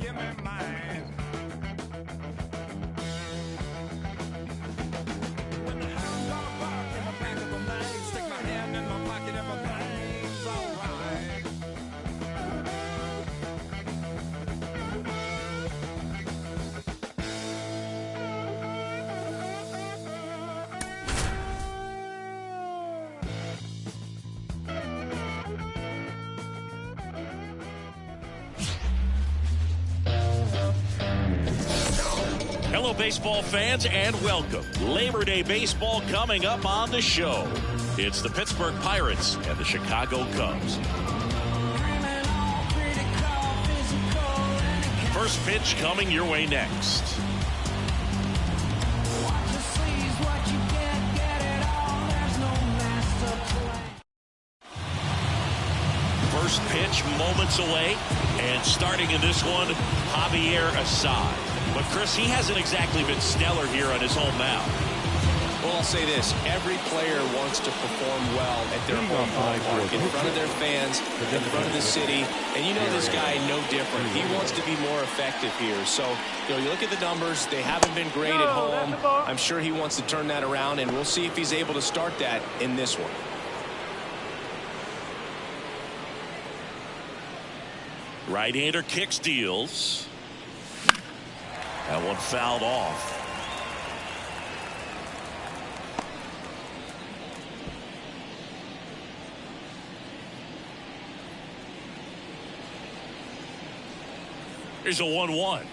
give me mine. When the hound dog bark in the back of a night, stick my hand in my pocket, everything's alright. Hello, baseball fans, and welcome. Labor Day baseball coming up on the show. It's the Pittsburgh Pirates and the Chicago Cubs. First pitch coming your way next. First pitch moments away, and starting in this one, Javier Assad. But, Chris, he hasn't exactly been stellar here on his home mound. Well, I'll say this. Every player wants to perform well at their home ballpark, in front of their fans, in front of the city. And you know this guy no different. He wants to be more effective here. So, you look at the numbers. They haven't been great at home. I'm sure he wants to turn that around, and we'll see if he's able to start that in this one. Right-hander kicks, deals. That one fouled off. Here's a 1-1.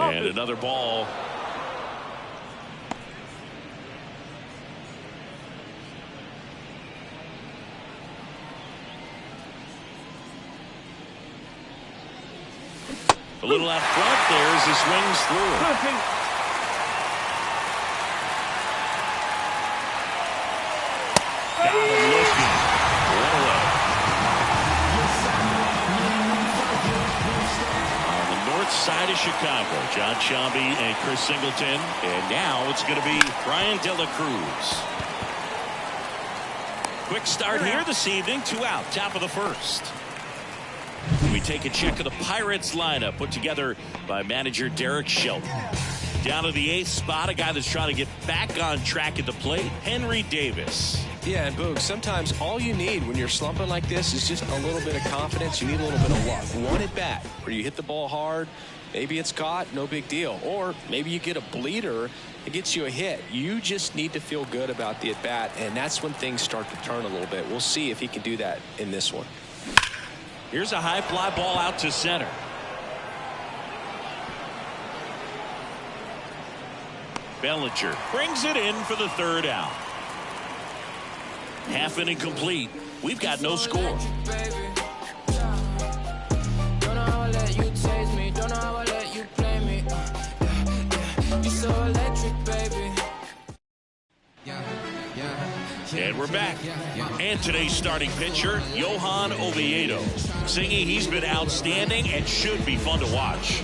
And another ball. A little out front there as he swings through. Got him looking. One away. On the north side of Chicago, John Sciambi and Chris Singleton. And now it's going to be Brian De La Cruz. Quick start here this evening. 2 out, top of the first. We take a check of the Pirates lineup put together by manager Derek Shelton. Down to the 8th spot, a guy that's trying to get back on track at the plate, Henry Davis. Yeah, and Boog, sometimes all you need when you're slumping like this is just a little bit of confidence. You need a little bit of luck. One at bat where you hit the ball hard, maybe it's caught, no big deal. Or maybe you get a bleeder, it gets you a hit. You just need to feel good about the at bat, and that's when things start to turn a little bit. We'll see if he can do that in this one. Here's a high fly ball out to center. Bellinger brings it in for the 3rd out. Half inning complete. We've got no score. And we're back. And today's starting pitcher, Johan Oviedo. Singy, he's been outstanding and should be fun to watch.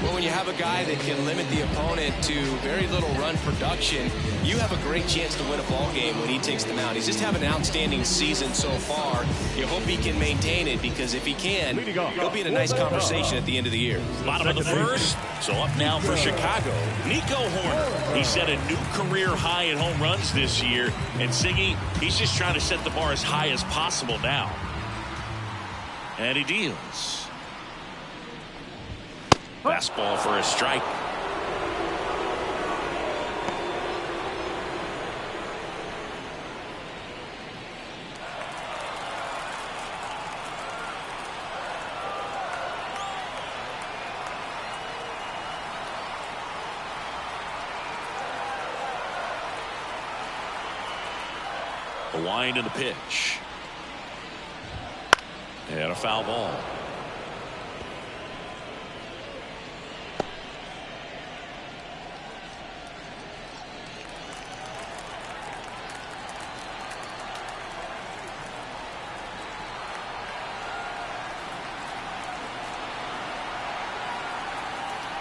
Well, when you have a guy that can limit the opponent to very little run production, you have a great chance to win a ball game when he takes them out. He's just having an outstanding season so far. You hope he can maintain it, because if he can, he'll be in a nice conversation at the end of the year. Bottom of the first. So up now for Chicago, Nico Hoerner. He set a new career high in home runs this year. And Singy, he's just trying to set the bar as high as possible now. And he deals. Fastball for a strike. A wind in the pitch. And a foul ball.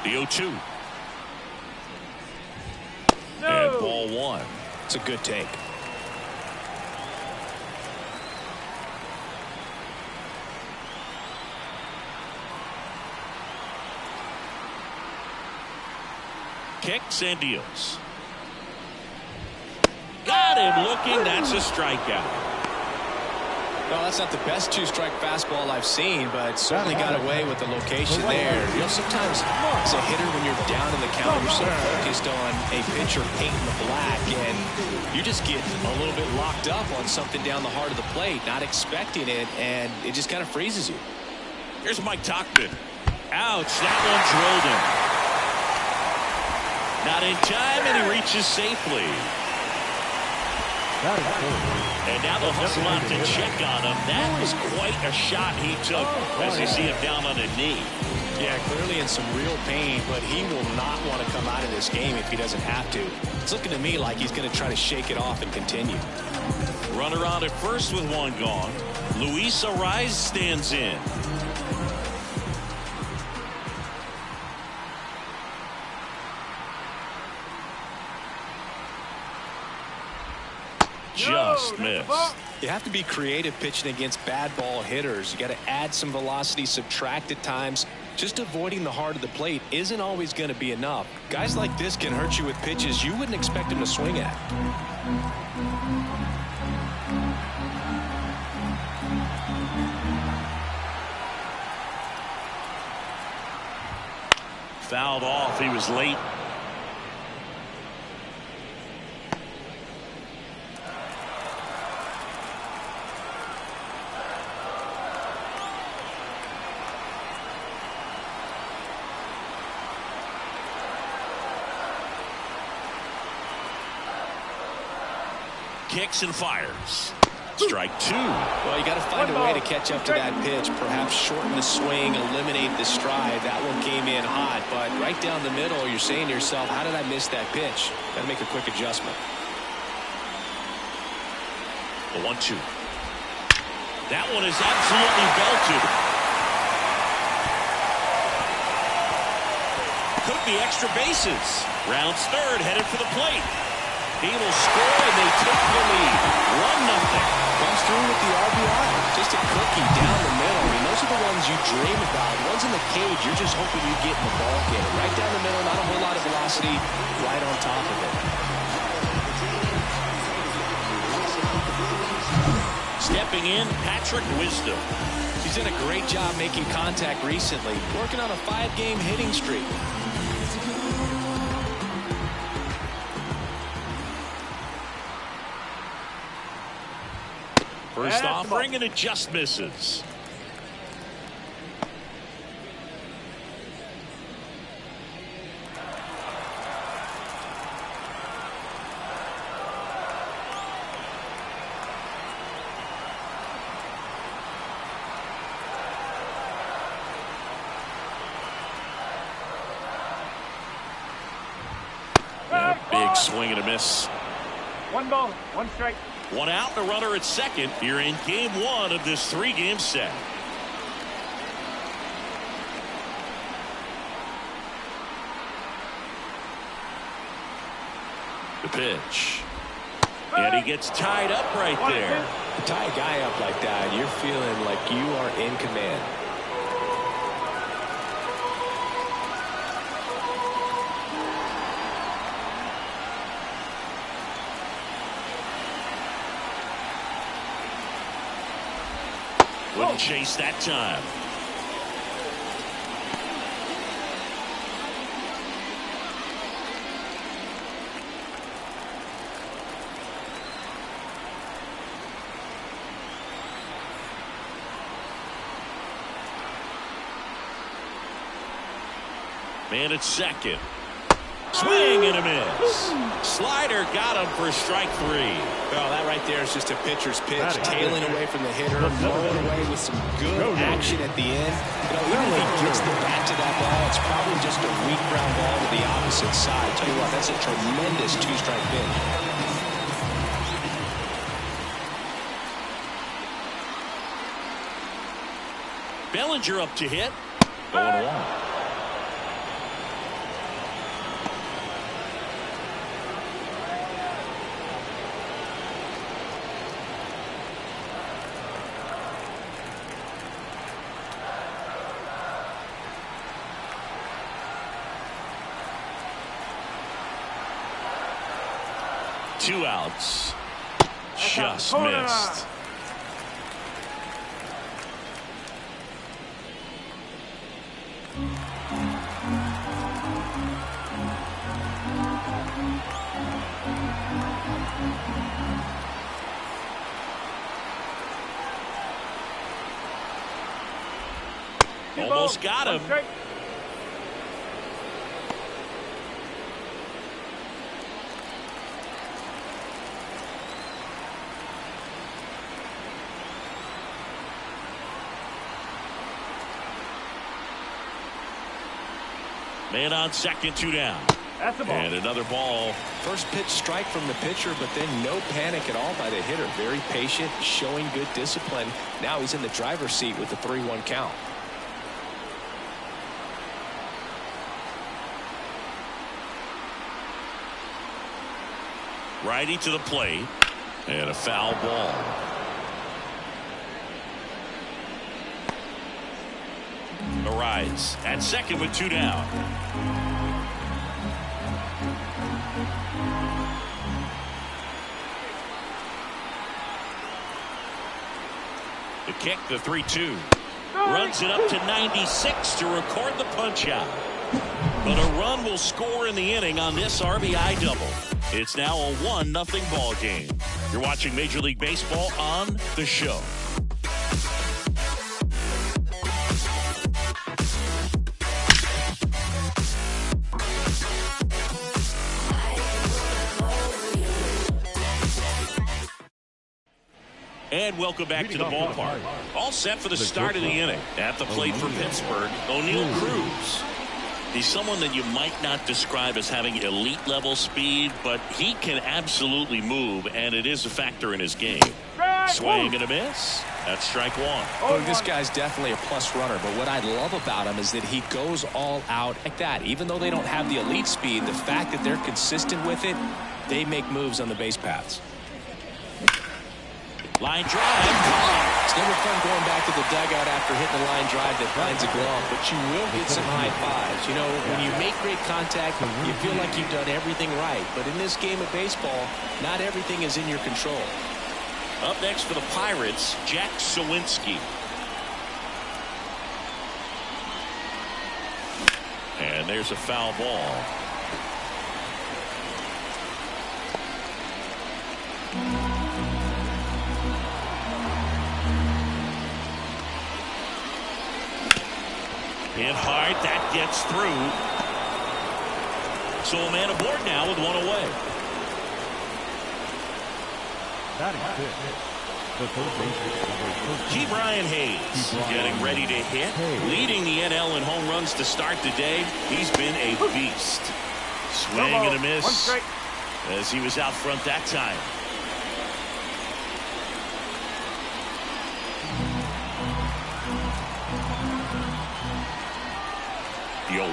The 0-2. No. And ball 1. It's a good take. kicks and deals. Got him looking. That's a strikeout. Well, that's not the best two-strike fastball I've seen, but certainly got away with the location there. You know, sometimes as a hitter, when you're down in the count, you're so focused on a pitcher painting the black, and you just get a little bit locked up on something down the heart of the plate, not expecting it, and it just kind of freezes you. Here's Mike Tauchman. Ouch, that one drilled him. Not in time, and he reaches safely. And now they'll hustle out to check on him. That was quite a shot he took as you see him down on a knee. Yeah, clearly in some real pain, but he will not want to come out of this game if he doesn't have to. It's looking to me like he's going to try to shake it off and continue. Runner on at first with one gone. Luis Arraez stands in. Just missed. You have to be creative pitching against bad ball hitters. You got to add some velocity, subtract at times. Just avoiding the heart of the plate isn't always going to be enough. Guys like this can hurt you with pitches you wouldn't expect him to swing at. Fouled off. He was late. Kicks and fires. Strike two. Well, you got to find a way to catch up to that pitch. Perhaps shorten the swing, eliminate the stride. That one came in hot, but right down the middle, you're saying to yourself, how did I miss that pitch? Got to make a quick adjustment. The 1-2. That one is absolutely belted. Could be extra bases. Rounds third, headed for the plate. He will score, and they take the lead. 1-0. Comes through with the RBI. Just a cookie down the middle. I mean, those are the ones you dream about. Ones in the cage, you're just hoping you get in the ball game. Right down the middle, not a whole lot of velocity. Right on top of it. Stepping in, Patrick Wisdom. He's done a great job making contact recently. Working on a 5-game hitting streak. First offering, and it just misses. And a big swing and a miss. 1 ball, 1 strike. 1 out, and a runner at second here in game 1 of this 3-game set. The pitch. And he gets tied up right there. You tie a guy up like that, you're feeling like you are in command. Wouldn't chase that time. Man at second. Swing and a miss. Slider got him for strike 3. Well, that right there is just a pitcher's pitch. Tailing away from the hitter, blowing away with some good action at the end. You know, even if he gets the bat to that ball, it's probably just a weak ground ball to the opposite side. Tell you what, that's a tremendous 2-strike pitch. Bellinger up to hit. 0-1. 2 outs. Just missed. Almost got him. Man on second, 2 down. That's a ball. And another ball. First pitch strike from the pitcher, but then no panic at all by the hitter. Very patient, showing good discipline. Now he's in the driver's seat with the 3-1 count. Righty to the plate. And a foul ball. Arise at second with 2 down. The kick, the 3-2. Runs it up to 96 to record the punch out. But a run will score in the inning on this RBI double. It's now a 1-0 ball game. You're watching Major League Baseball on The Show. And welcome back to the ballpark. All set for the start of the inning. At the plate for Pittsburgh, O'Neal Cruz. He's someone that you might not describe as having elite level speed, but he can absolutely move, and it is a factor in his game. Swing and a miss. That's strike 1. Look, this guy's definitely a plus runner, but what I love about him is that he goes all out like that. Even though they don't have the elite speed, the fact that they're consistent with it, they make moves on the base paths. Line drive. It's never fun going back to the dugout after hitting a line drive that finds a glove, but you will get some high fives. You know, when you make great contact, you feel like you've done everything right. But in this game of baseball, not everything is in your control. Up next for the Pirates, Jack Suwinski. And there's a foul ball. Hit hard, that gets through. So a man aboard now with 1 away. G. Brian Hayes getting ready to hit, leading the NL in home runs to start the day. He's been a beast. Swing and a miss as he was out front that time. The 0-1.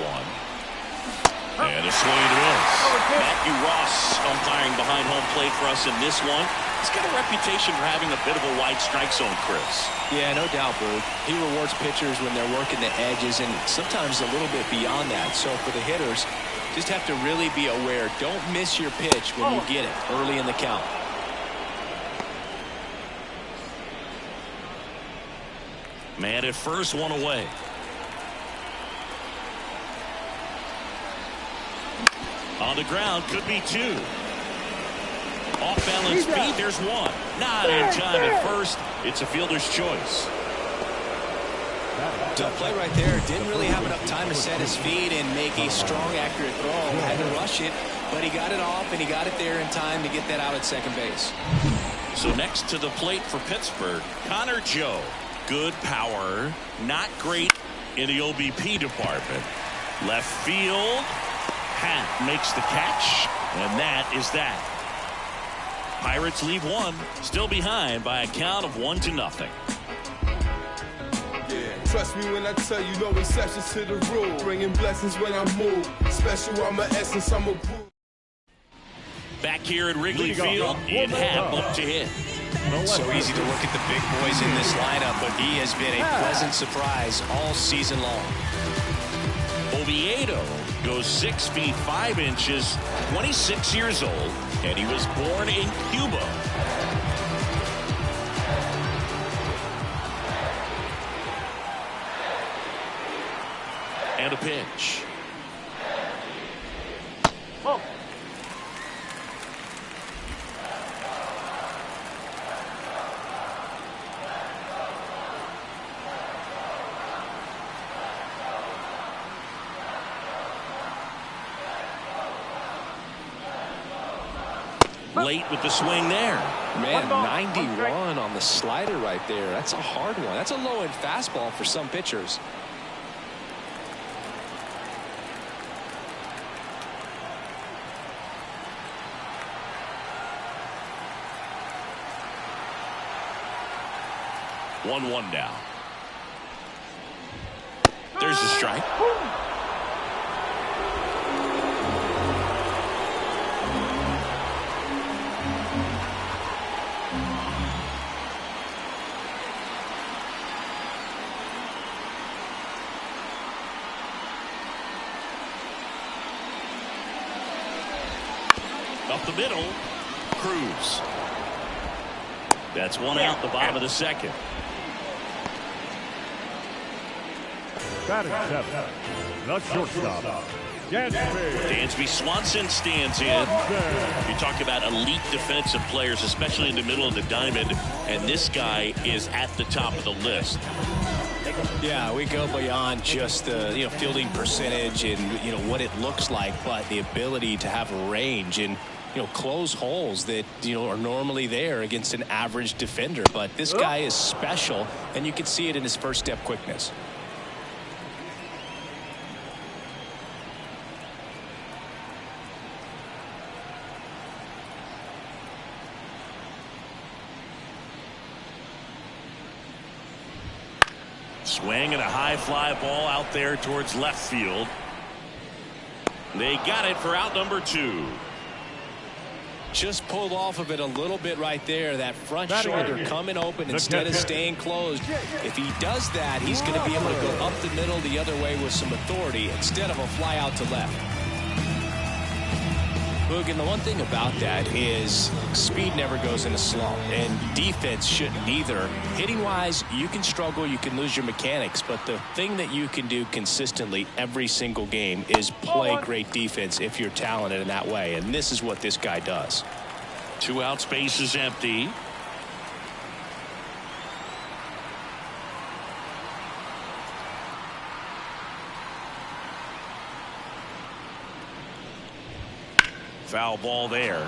And a swing and a miss. Matthew Ross umpiring behind home plate for us in this one. He's got a reputation for having a bit of a wide strike zone, Chris. Yeah, no doubt, Boog. He rewards pitchers when they're working the edges and sometimes a little bit beyond that. So for the hitters, just have to really be aware. Don't miss your pitch when you get it early in the count. Man at first, 1 away. On the ground, could be 2. Off balance feet, there's 1. Not in time at first. It's a fielder's choice. The play right there, didn't really have enough time to set his feet and make a strong, accurate throw. Had to rush it, but he got it off and he got it there in time to get that out at second base. So next to the plate for Pittsburgh, Connor Joe. Good power, not great in the OBP department. Left field. Happ makes the catch, and that is that. Pirates leave 1, still behind by a count of 1-0. Yeah, trust me when I tell you, no exceptions to the rule. Bringing blessings when I move. Special, I'm an essence, I'm a proof. Back here at Wrigley Field, and Happ up to hit. So easy to look at the big boys in this lineup, but he has been a pleasant surprise all season long. Oviedo goes 6 feet 5 inches, 26 years old. and he was born in Cuba. And a pitch. Oh. Late with the swing there. Man, 91 on the slider right there. That's a hard one. That's a low-end fastball for some pitchers. One now. There's the strike. Up the middle, Cruz. That's one out, the bottom of the second. Batting seven, the shortstop, Dansby Swanson stands in. You talk about elite defensive players, especially in the middle of the diamond, and this guy is at the top of the list. Yeah, we go beyond just the fielding percentage and what it looks like, but the ability to have range and close holes that are normally there against an average defender. But this guy is special, and you can see it in his first step quickness. Swing and a high fly ball out there towards left field. They got it for out number 2. Just pulled off of it a little bit right there. That front shoulder coming open instead of staying closed. If he does that, he's going to be able to go up the middle the other way with some authority instead of a fly out to left. Boog, and the one thing about that is speed never goes in a slump, and defense shouldn't either. Hitting-wise, you can struggle, you can lose your mechanics, but the thing that you can do consistently every single game is play great defense if you're talented in that way, and this is what this guy does. 2 out, space is empty. Foul ball there.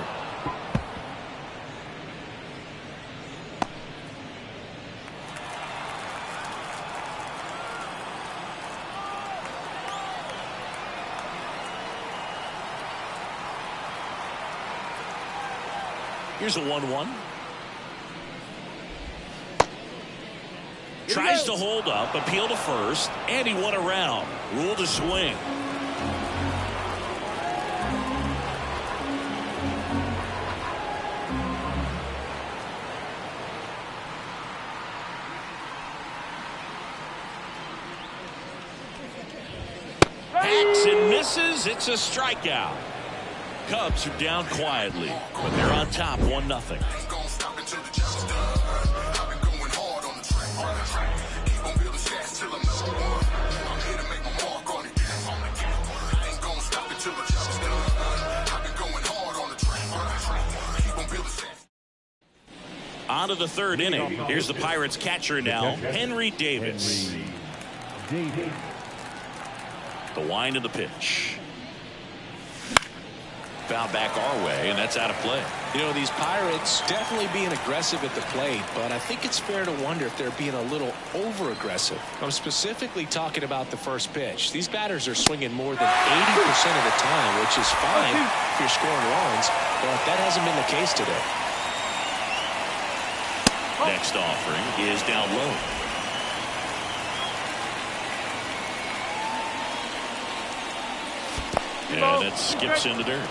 Here's a 1-1. Tries to hold up, appeal to first, and he won around. Ruled a swing. Hacks and misses. It's a strikeout. Cubs are down quietly, but they're on top 1-0. On to the 3rd inning. Here's the Pirates catcher now, Henry Davis. The wind of the pitch. Foul back our way, and that's out of play. These Pirates definitely being aggressive at the plate, but I think it's fair to wonder if they're being a little over-aggressive. I'm specifically talking about the first pitch. These batters are swinging more than 80% of the time, which is fine if you're scoring runs, but that hasn't been the case today. Next offering is down low. And it skips in the dirt.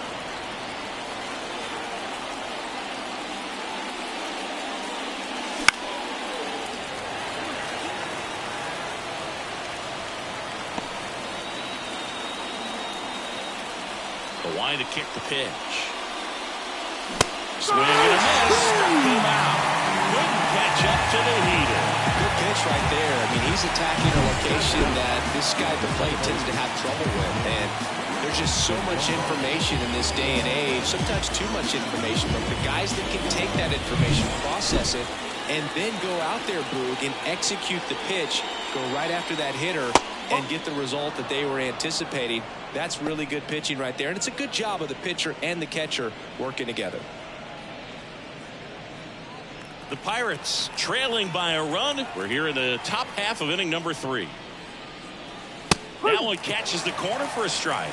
The line to kick the pitch. Swing and a miss. Struck him out. Couldn't catch up to the heater. Good pitch right there. I mean, he's attacking a location that this guy at the plate tends to have trouble with. And there's just so much information in this day and age, sometimes too much information, but the guys that can take that information, process it, and then go out there, Boog, and execute the pitch, go right after that hitter, and get the result that they were anticipating. That's really good pitching right there, and it's a good job of the pitcher and the catcher working together. The Pirates trailing by a run. We're here in the top half of inning number 3. That one catches the corner for a strike.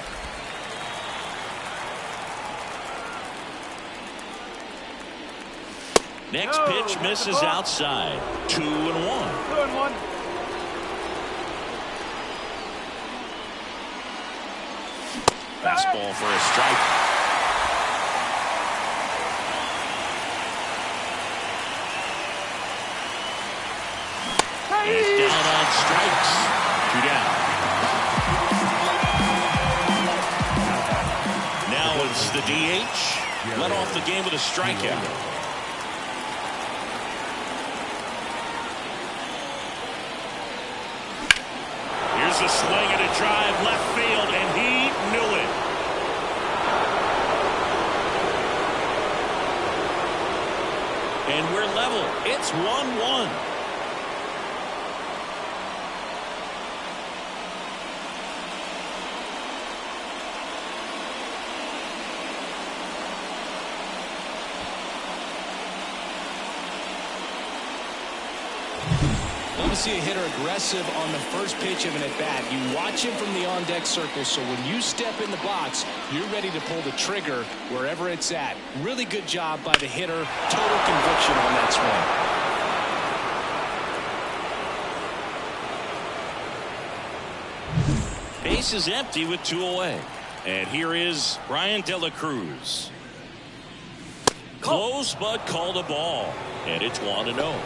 Next pitch misses outside. 2-1. 2-1. Fastball for a strike. He's down on strikes. 2 down. Now it's the DH. Let off the game with a strikeout. Here's a swing and a drive left field, and he knew it. And we're level. It's 1-1. Love to see a hitter aggressive on the first pitch of an at-bat. You watch him from the on-deck circle, so when you step in the box, you're ready to pull the trigger wherever it's at. Really good job by the hitter. Total conviction on that swing. Base is empty with 2 away. And here is Brian De La Cruz. Close, but called a ball. And it's 1-0.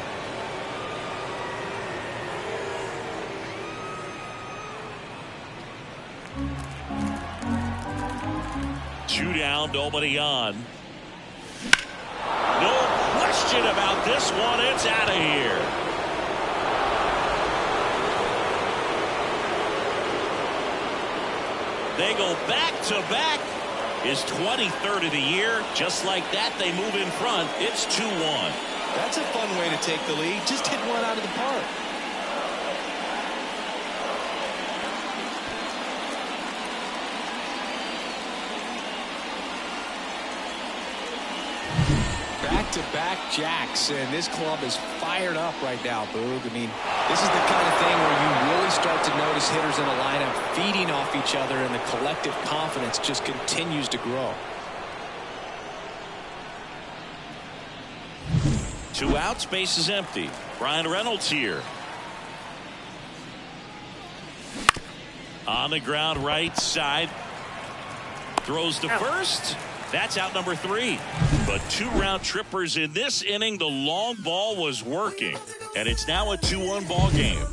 Two down, nobody on. No question about this one. It's out of here. They go back to back. His 23rd of the year. Just like that, they move in front. It's 2-1. That's a fun way to take the lead. Just hit one out of the park. Back-to-back jacks, and this club is fired up right now, Boog. I mean, this is the kind of thing where you really start to notice hitters in a lineup feeding off each other, and the collective confidence just continues to grow. 2 outs, base is empty. Brian Reynolds here. On the ground, right side. Throws to first. That's out number 3. But 2 round trippers in this inning. The long ball was working. And it's now a 2-1 ball game.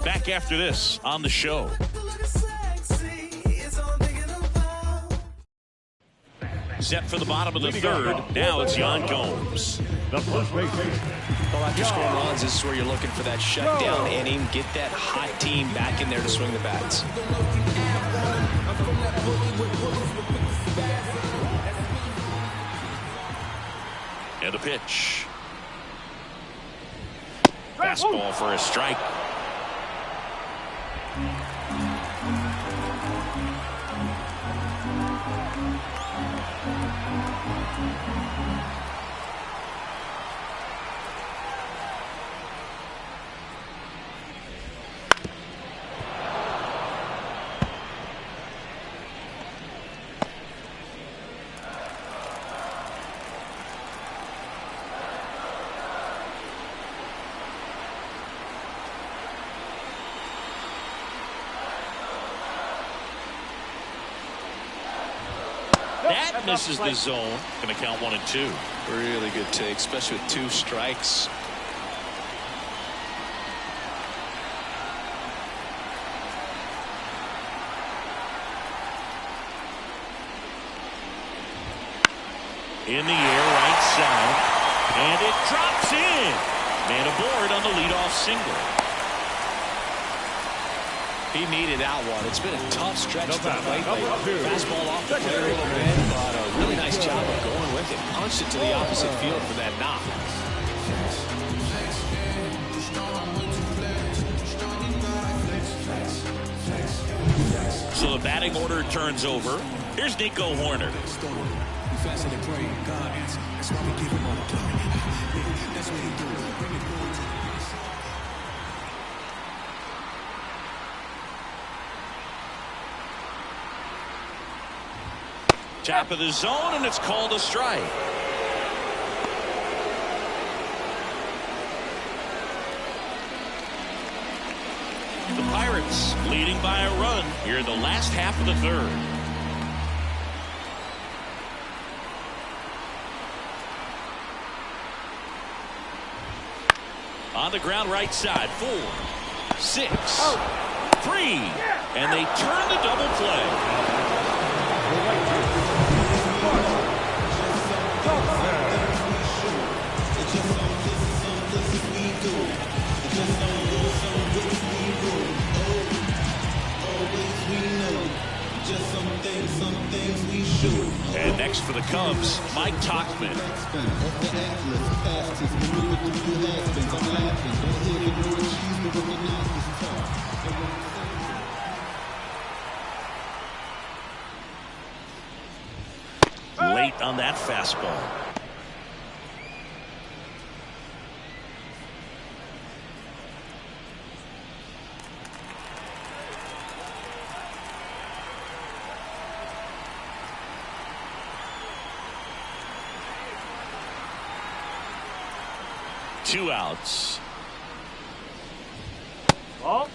Back after this on the show. Set for the bottom of the 3rd. Now it's Yan Gomes. The first baseman. Well, after scoring runs, this is where you're looking for that shutdown inning. Get that hot team back in there to swing the bats. And a pitch. Fastball for a strike. That misses the zone. Going to count 1-2. Really good take, especially with 2 strikes. In the air, right side. And it drops in. Man aboard on the leadoff single. He needed that one. It's been a tough stretch for him lately. Two. Fastball off the plate a little bit, but a really nice job of going with it. Punched it to the opposite field for that knock. So the batting order turns over. Here's Nico Hoerner. Top of the zone, and it's called a strike. The Pirates leading by a run here in the last half of the third. On the ground, right side, 4, 6, 3, and they turn the double play. And next for the Cubs, Mike Tauchman. Late on that fastball. Two outs. Ball.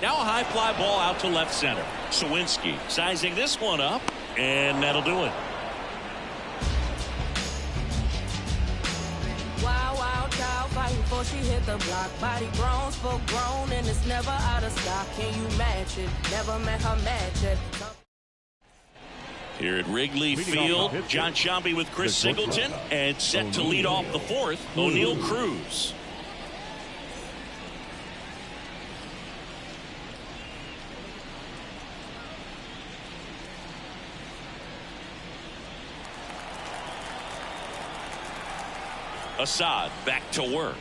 Now a high fly ball out to left center. Sawinski sizing this one up, and that'll do it. Before she hit the block, body grown, full grown, and it's never out of stock. Can you match it? Never met her match it. Here at Wrigley Field, John Sciambi with Chris Singleton, and set to lead off the fourth, O'Neill Cruz. Assad back to work.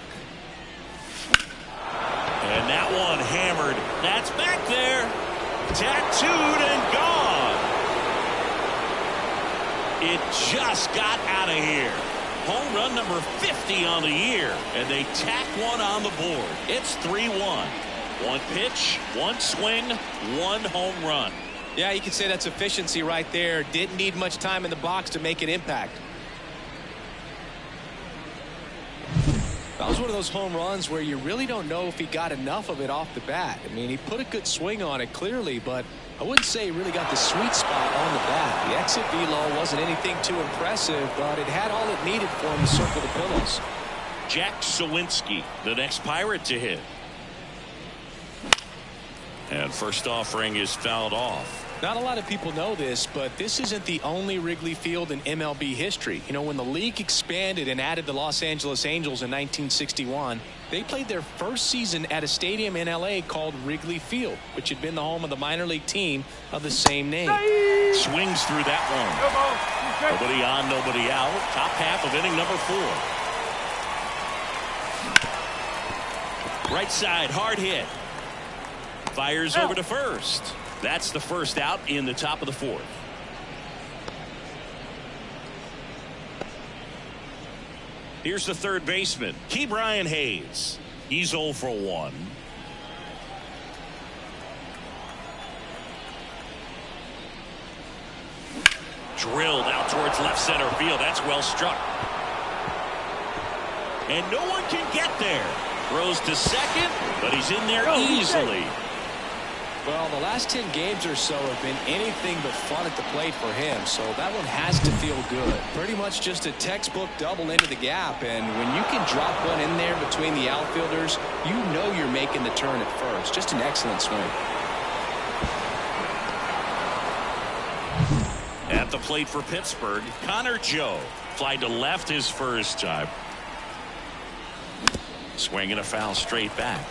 And that one hammered. That's back there. Tattooed and gone. It just got out of here. Home run number 50 on the year. And they tack one on the board. It's 3-1. One pitch, one swing, one home run. Yeah, you can say that's efficiency right there. Didn't need much time in the box to make an impact. That was one of those home runs where you really don't know if he got enough of it off the bat. I mean, he put a good swing on it clearly, but I wouldn't say he really got the sweet spot on the bat. The exit velo wasn't anything too impressive, but it had all it needed for him to circle the pillows. Jack Sawinski, the next Pirate to hit. And first offering is fouled off. Not a lot of people know this, but this isn't the only Wrigley Field in MLB history. You know, when the league expanded and added the Los Angeles Angels in 1961, they played their first season at a stadium in L.A. called Wrigley Field, which had been the home of the minor league team of the same name. Swings through that one. Nobody on, nobody out. Top half of inning number 4. Right side, hard hit. Fires over to first. That's the first out in the top of the 4th. Here's the third baseman, Ke'Bryan Hayes. He's 0 for 1. Drilled out towards left center field. That's well struck. And no one can get there. Throws to second, but he's in there easily. Well, the last 10 games or so have been anything but fun at the plate for him, so that one has to feel good. Pretty much just a textbook double into the gap, and when you can drop one in there between the outfielders, you know you're making the turn at first. Just an excellent swing. At the plate for Pittsburgh, Connor Joe. Fly to left his first time. Swinging a foul straight back.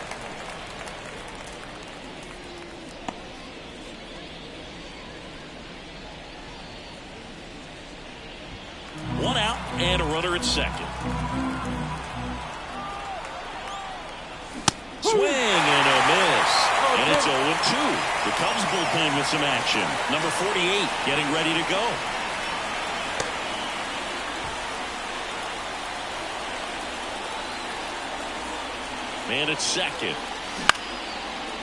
One out and a runner at second. Swing and a miss. And it's 0-2. The Cubs bullpen with some action. Number 48 getting ready to go. Man at second.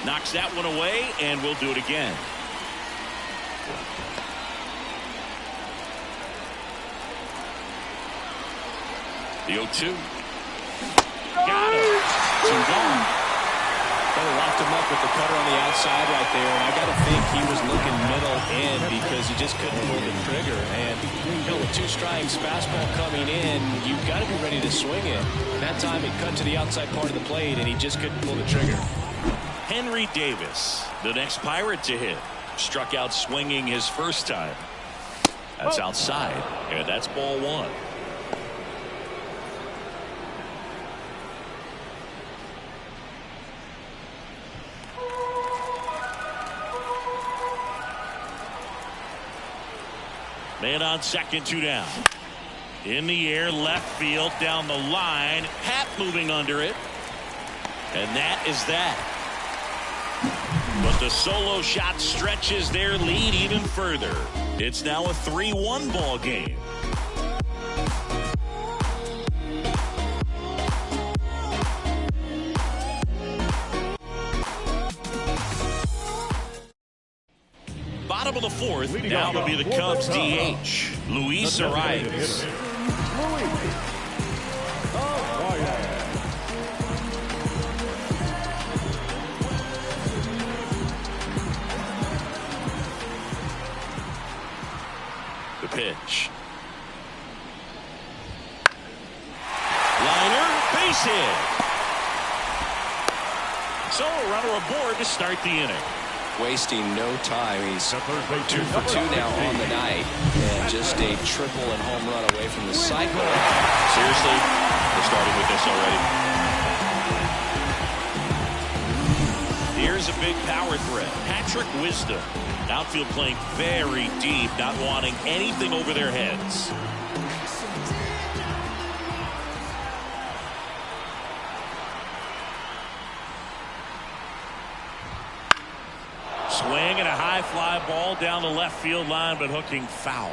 Knocks that one away, and we'll do it again. The 0-2. Got it. 2 gone. They locked him up with the cutter on the outside right there, and I got to think he was looking middle in because he just couldn't pull the trigger. And with 2 strikes, fastball coming in, you've got to be ready to swing it. That time it cut to the outside part of the plate, and he just couldn't pull the trigger. Henry Davis, the next Pirate to hit, struck out swinging his first time. That's outside, and that's ball 1. Man on second, 2 down. In the air, left field, down the line. Happ moving under it. And that is that. But the solo shot stretches their lead even further. It's now a 3-1 ball game. Bottom of the 4th, now to be the Cubs DH, Luis Arias. The pitch. Liner, base hit. So a runner aboard to start the inning. Wasting no time. He's 2 for 2 now on the night, and just a triple and home run away from the cycle. Seriously, we're starting with this already. Here's a big power threat. Patrick Wisdom. Outfield playing very deep, not wanting anything over their heads. Swing and a high fly ball down the left field line, but hooking foul.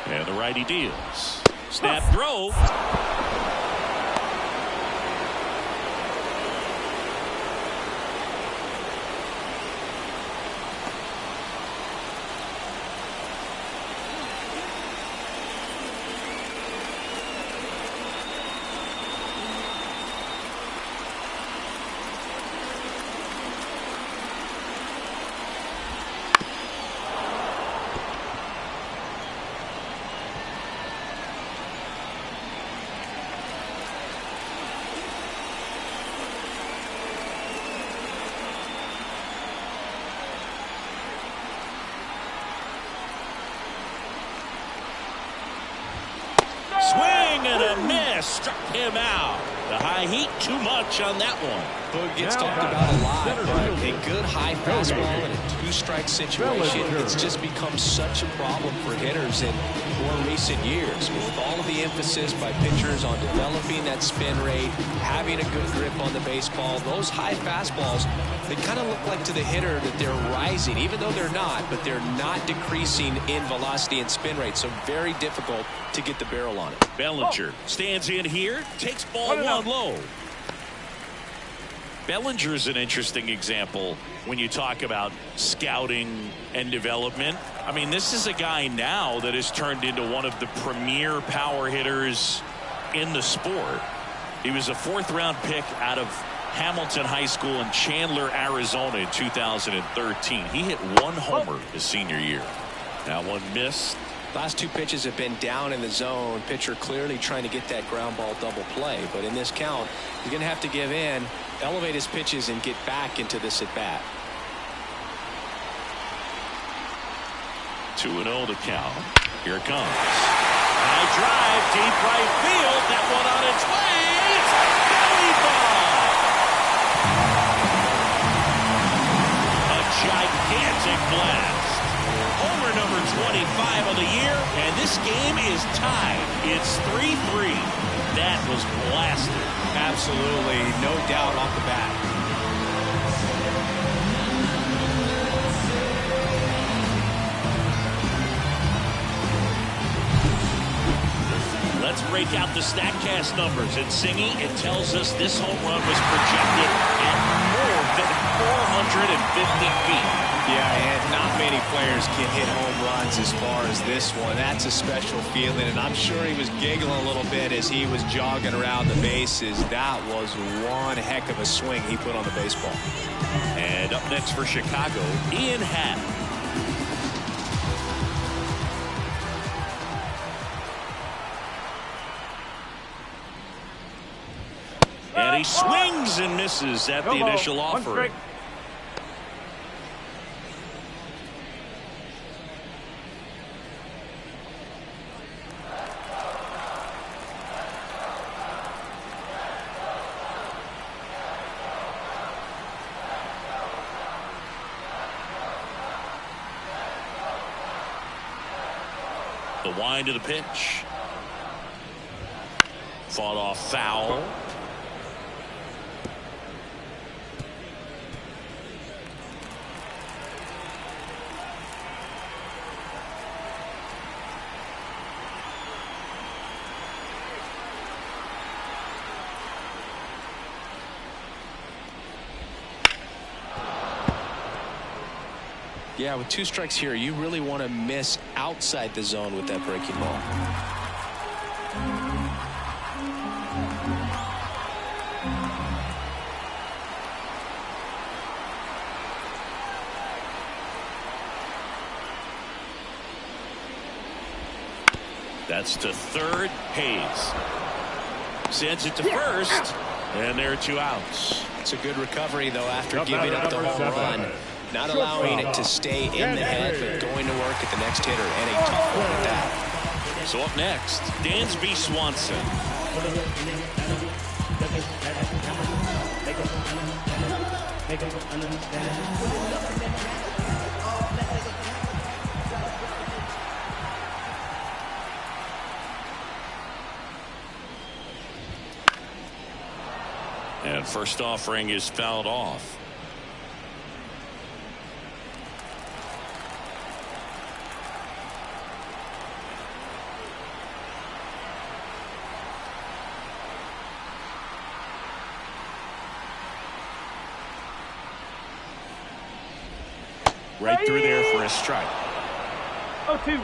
And the righty deals. Snap throw. Swing and a miss. Struck him out. The high heat, too much on that one. Boog gets talked about a lot, but a good high fastball in a 2-strike situation, it's just become such a problem for hitters in more recent years. With all of the emphasis by pitchers on developing that spin rate, having a good grip on the baseball, those high fastballs, they kind of look like to the hitter that they're rising, even though they're not, but they're not decreasing in velocity and spin rate, so very difficult to get the barrel on it. Bellinger stands in here, takes ball 1 low. Bellinger is an interesting example when you talk about scouting and development. I mean, this is a guy now that has turned into one of the premier power hitters in the sport. He was a 4th-round pick out of Hamilton High School in Chandler, Arizona in 2013. He hit 1 homer his senior year. That one missed. Last 2 pitches have been down in the zone. Pitcher clearly trying to get that ground ball double play. But in this count, he's going to have to give in, elevate his pitches, and get back into this at bat. 2-0 to count. Here it comes. High drive, deep right field. That one on its way. It's a belly ball. A gigantic blast. Homer number 25 of the year, and this game is tied. It's 3-3. That was blasted. Absolutely, no doubt off the bat. Let's break out the StatCast numbers. And Singy, it tells us this home run was projected at more than 450 feet. Yeah, and not many players can hit home runs as far as this one. That's a special feeling, and I'm sure he was giggling a little bit as he was jogging around the bases. That was one heck of a swing he put on the baseball. And up next for Chicago, Ian Happ. And he swings and misses at the initial offer. The wind of the pitch. Fought off foul. Yeah, with 2 strikes here, you really want to miss outside the zone with that breaking ball. That's to third. Hayes sends it to first, and there are 2 outs. It's a good recovery, though, after giving up the home run. Not allowing it to stay in the head, but going to work at the next hitter, and a tough one at that. So up next, Dansby Swanson. And first offering is fouled off. Right through there for a strike. 0-2.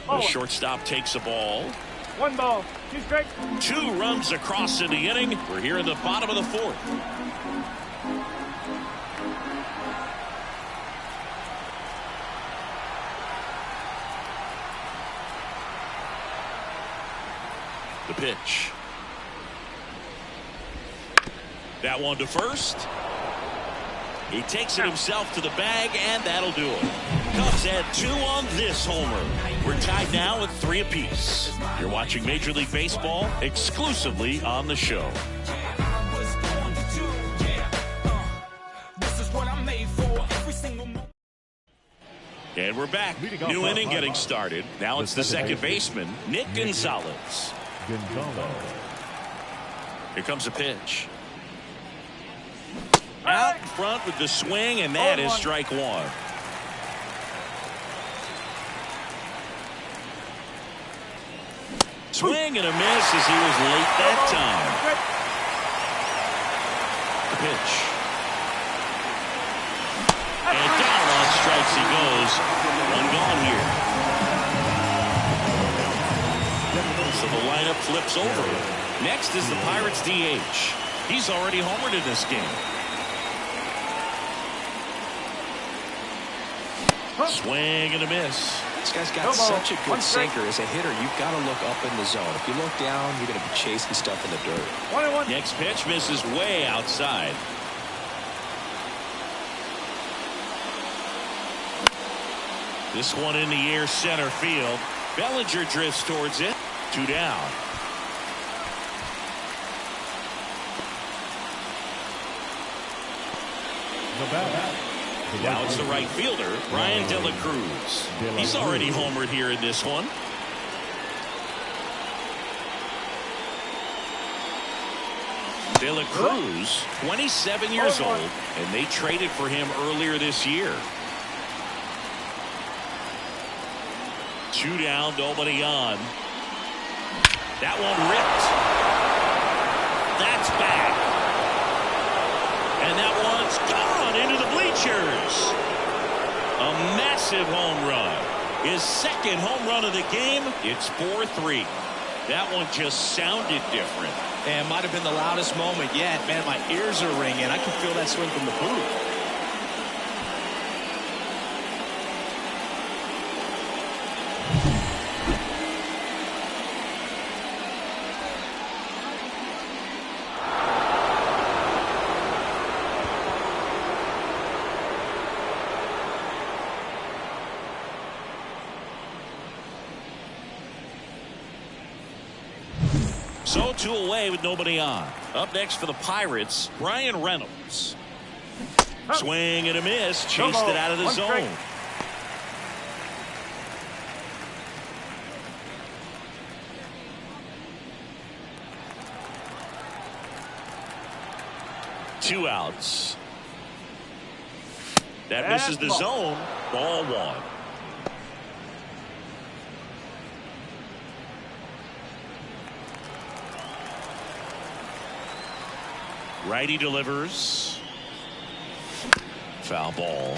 The shortstop takes a ball. 1 ball, 2 strikes. 2 runs across in the inning. We're here in the bottom of the 4th. The pitch. That one to first. He takes it himself to the bag, and that'll do it. Cubs had 2 on this homer. We're tied now at 3 apiece. You're watching Major League Baseball exclusively on the show. And we're back. New inning getting started. Now it's the second baseman, Nick Gonzalez. Here comes a pitch. Out front with the swing, and that is strike one. Swing and a miss as he was late that time. The pitch. And down on strikes he goes. One gone here. So the lineup flips over. Next is the Pirates DH. He's already homered in this game. Swing and a miss. This guy's got such a good sinker. As a hitter, you've got to look up in the zone. If you look down, you're going to be chasing stuff in the dirt. 1-1. Next pitch misses way outside. This one in the air, center field. Bellinger drifts towards it. 2 down. Now it's the right fielder, Brian De La Cruz. He's already homered here in this one. De La Cruz, 27 years old, and they traded for him earlier this year. 2 down, nobody on. That one ripped. That's back. And that one's gone into the bleachers. A massive home run. His second home run of the game. It's 4-3. That one just sounded different. And might have been the loudest moment yet. Man, my ears are ringing. I can feel that swing from the booth. So 2 away with nobody on. Up next for the Pirates, Brian Reynolds. Swing and a miss. Chased it out of the zone. Two outs. That misses the zone. Ball 1. Righty delivers. Foul ball.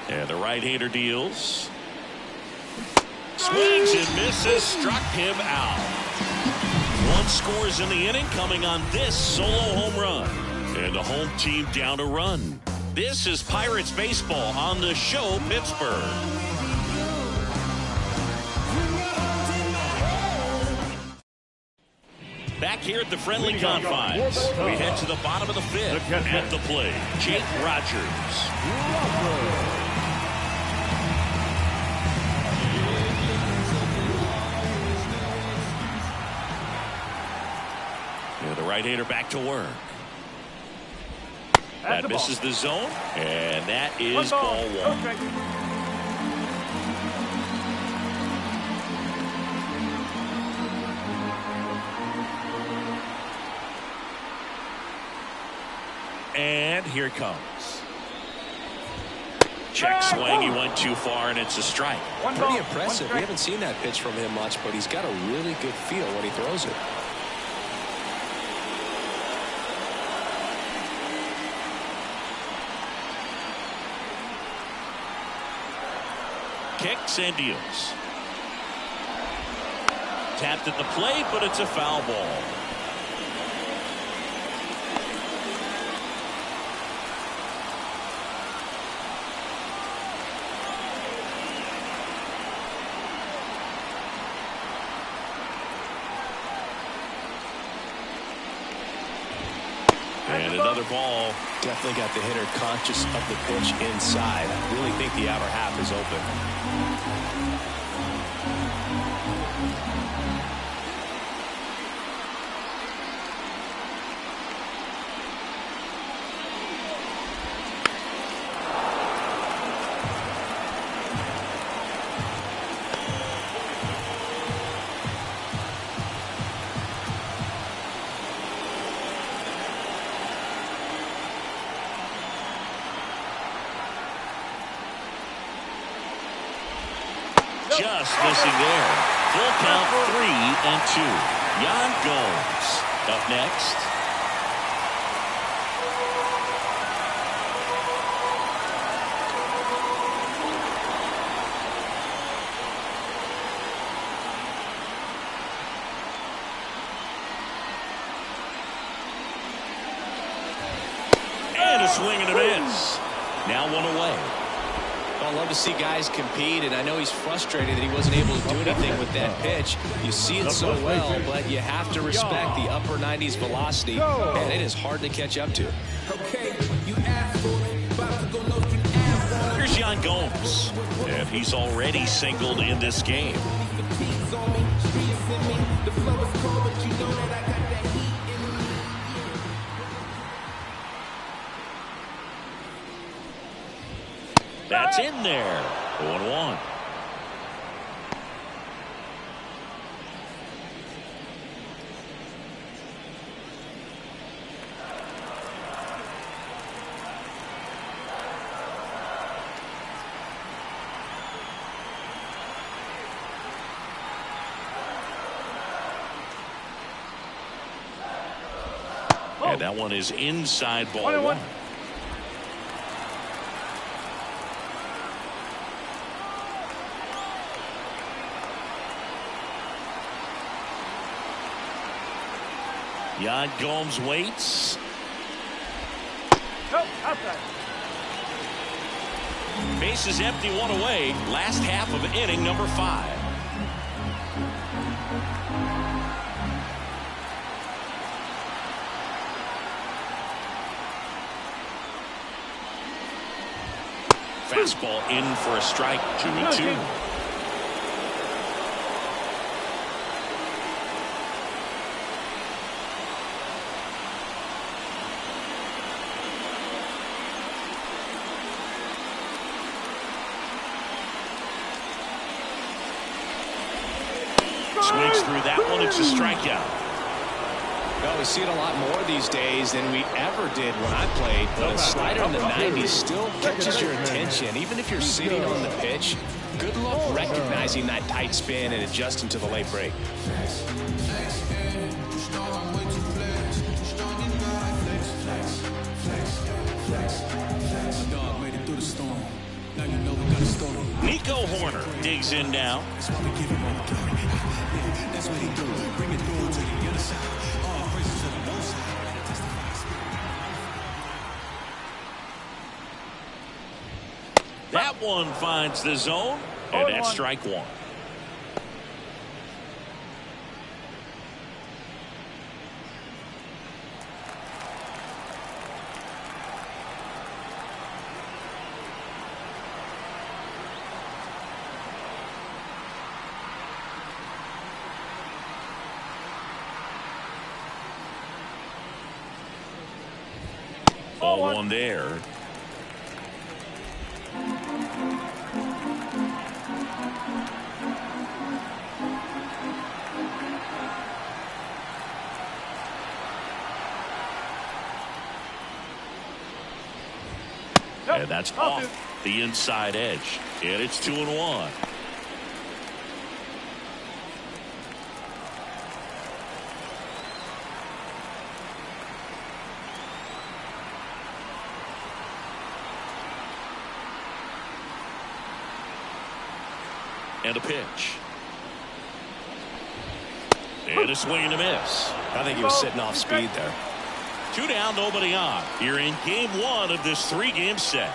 And the right-hander deals. Swings and misses. Struck him out. 1 scores in the inning, coming on this solo home run. And the home team down a run. This is Pirates baseball on the show, Pittsburgh. Back here at the friendly confines, we head to the bottom of the 5th. At the plate, Jake Rogers. And the right-hander back to work. That misses the zone, and that is ball 1. And here it comes. Check swing. He went too far, and it's a strike. Pretty impressive. We haven't seen that pitch from him much, but he's got a really good feel when he throws it. Kicks and deals. Tapped at the plate, but it's a foul ball. And another ball. Definitely got the hitter conscious of the pitch inside. I really think the outer half is open. just missing there. Full count 3-2. Yan Gomes up next. And a swing and a miss. Now one away. Well, I love to see guys compete, and I know he's frustrated that he wasn't able to do anything with that pitch. You see it so well, but you have to respect the upper 90s velocity, and it is hard to catch up to. Okay, you asked for it. About to go no street ass. Here's Yan Gomes, and he's already singled in this game. Fatigues on me, streets in me. The flow is cold, but you know that I got that heat in me. That's in there. 1-1. And that one is inside ball 1. Yan Gomes waits. Nope, outside. Base is empty, 1 away. Last half of inning number 5. Fastball in for a strike. 2-2. Swings through that one. It's a strikeout. Well, we see it a lot more these days than we ever did when I played, but a slider in the 90s still catches your attention. Even if you're sitting on the pitch, good luck recognizing that tight spin and adjusting to the late break. Nico Horner digs in now. That one finds the zone, and that's strike 1. Ball 1 there. And that's off the inside edge. And it's 2-1. And a pitch. And a swing and a miss. I think he was sitting off speed there. 2 down, nobody on. Here in game 1 of this 3-game set.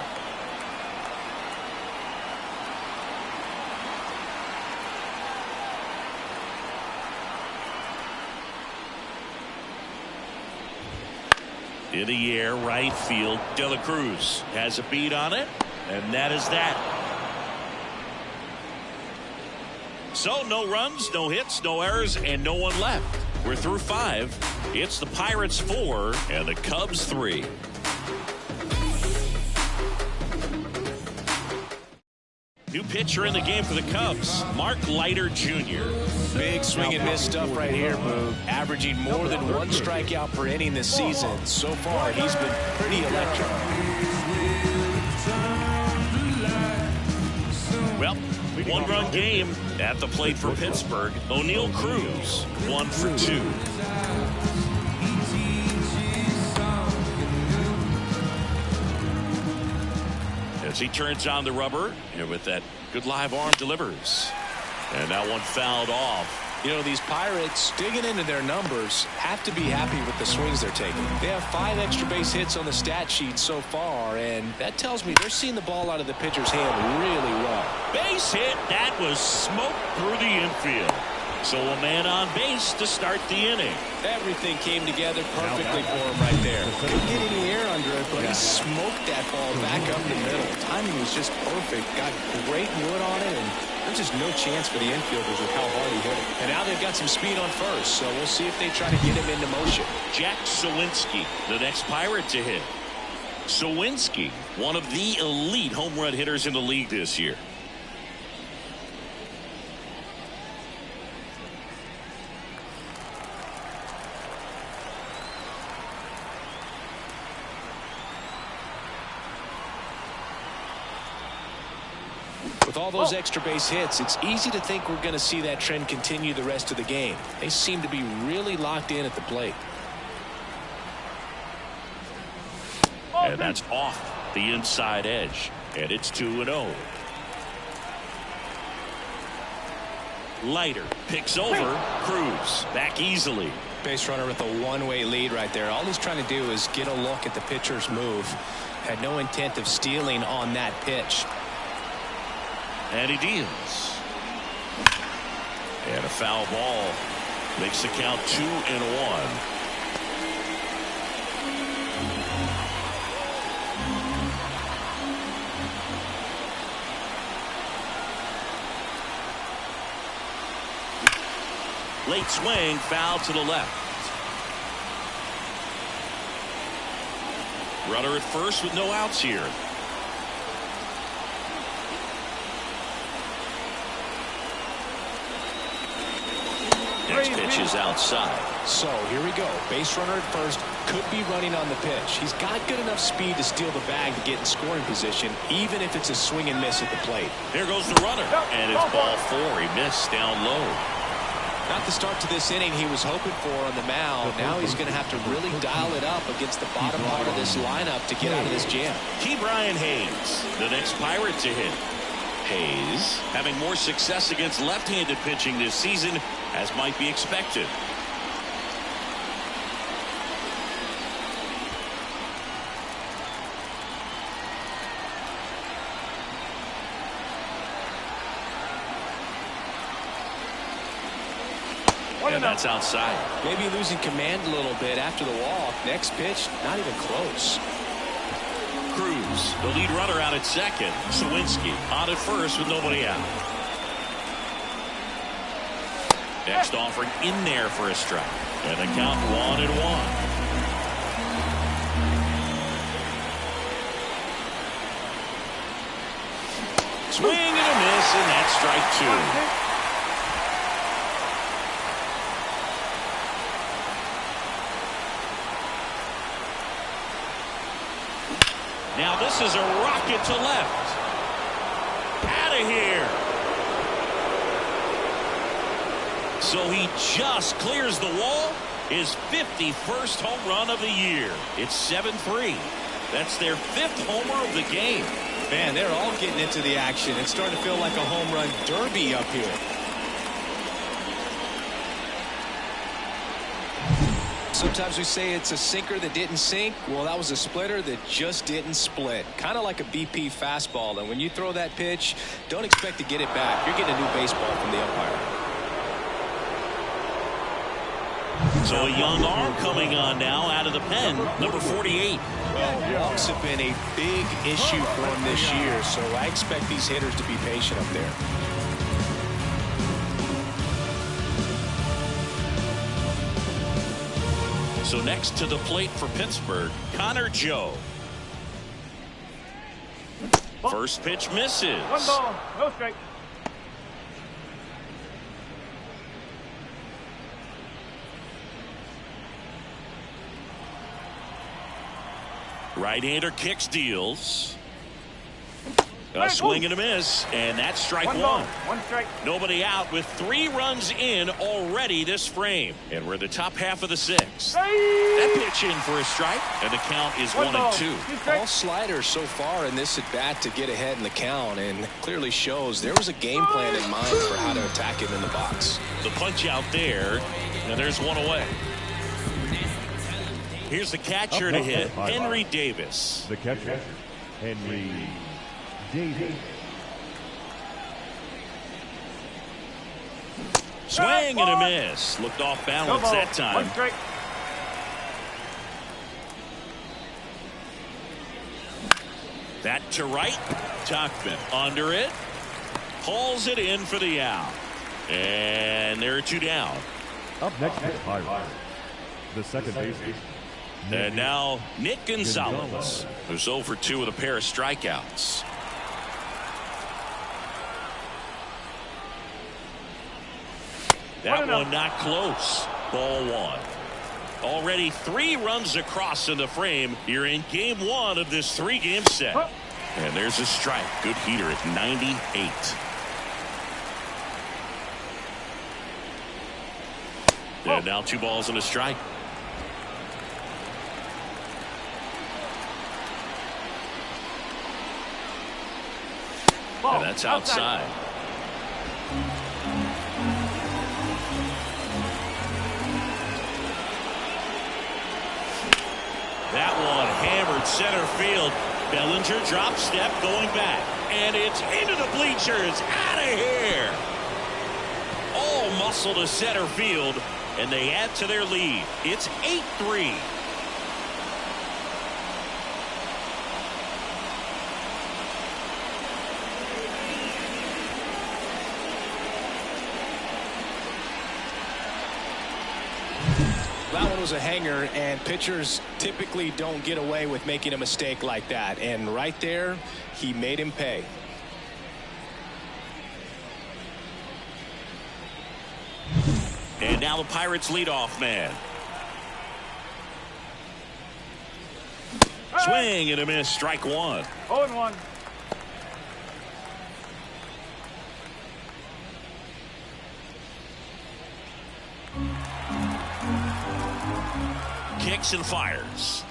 In the air, right field. De La Cruz has a beat on it, and that is that. So no runs, no hits, no errors, and no one left. We're through 5. It's the Pirates 4 and the Cubs 3. New pitcher in the game for the Cubs, Mark Leiter Jr. Big swing and miss stuff right here, Boog. Averaging more than 1 strikeout per inning this season. So far, he's been pretty electric. Well, One-run game at the plate for Pittsburgh. O'Neal Cruz, 1 for 2. As he turns on the rubber, and with that good live arm delivers. And that one fouled off. You know, these Pirates, digging into their numbers, have to be happy with the swings they're taking. They have 5 extra base hits on the stat sheet so far, and that tells me they're seeing the ball out of the pitcher's hand really well. Base hit. That was smoked through the infield. So a man on base to start the inning. Everything came together perfectly for him right there. Couldn't get any air under it, but he smoked that ball back up the middle. Timing was just perfect. Got great wood on it, and there's just no chance for the infielders with how hard he hit it. And now they've got some speed on first, so we'll see if they try to get him into motion. Jack Suwinski, the next Pirate to hit. Suwinski, one of the elite home run hitters in the league this year. With all those extra base hits, it's easy to think we're going to see that trend continue the rest of the game. They seem to be really locked in at the plate. And that's off the inside edge. And it's 2-0. Leiter picks over Cruz. Back easily. Base runner with a one-way lead right there. All he's trying to do is get a look at the pitcher's move. Had no intent of stealing on that pitch. And he deals. And a foul ball makes the count 2-1. Late swing, foul to the left. Runner at first with no outs here. Next pitch is outside. So here we go. Base runner at first, could be running on the pitch. He's got good enough speed to steal the bag to get in scoring position, even if it's a swing and miss at the plate. Here goes the runner, and it's ball 4. He missed down low. Not the start to this inning he was hoping for on the mound. Now he's going to have to really dial it up against the bottom part of this lineup to get out of this jam. Ke'Bryan Hayes, the next Pirate to hit. Hayes having more success against left-handed pitching this season, as might be expected. And that's outside. Maybe losing command a little bit after the walk. Next pitch, not even close. Cruz, the lead runner out at second. Suwinski on at first with nobody out. Next offering in there for a strike. And the count 1-1. Swing and a miss, and that's strike 2. Now this is a rocket to left. Out of here. So he just clears the wall. His 51st home run of the year. It's 7-3. That's their 5th homer of the game. Man, they're all getting into the action. It's starting to feel like a home run derby up here. Sometimes we say it's a sinker that didn't sink. Well, that was a splitter that just didn't split. Kind of like a BP fastball. And when you throw that pitch, don't expect to get it back. You're getting a new baseball from the umpire. So a young arm coming on now out of the pen, number 48. Well, walks have been a big issue for him this year, so I expect these hitters to be patient up there. So next to the plate for Pittsburgh, Connor Joe. First pitch misses. 1 ball, no strike. Right-hander kicks, deals. A swing and a miss, and that's strike One one. ball, one strike. Nobody out with 3 runs in already this frame. And we're in the top half of the 6th. That pitch in for a strike, and the count is 1-2. All sliders so far in this at bat to get ahead in the count, and clearly shows there was a game plan in mind for how to attack him in the box. The punch out there, and there's one away. Here's the catcher to hit, Henry Davis. The catcher, Henry Davis. Swing and a miss. Looked off balance that time. One strike. That to right. Tuckman under it. Pulls it in for the out. And there are 2 down. Up next is Pirates. The second baseman. And now Nick Gonzalez, who's 0 for 2 with a pair of strikeouts. That one not close. Ball 1. Already 3 runs across in the frame here in game 1 of this 3-game set. And there's a strike. Good heater at 98. And now 2 balls and a strike. And that's outside. That one hammered center field. Bellinger drop step going back. And it's into the bleachers. Out of here. All muscle to center field. And they add to their lead. It's 8-3. That one was a hanger, and pitchers typically don't get away with making a mistake like that. And right there, he made him pay. And now the Pirates leadoff man. Swing and a miss. Strike 1. 0-1. Kicks and fires.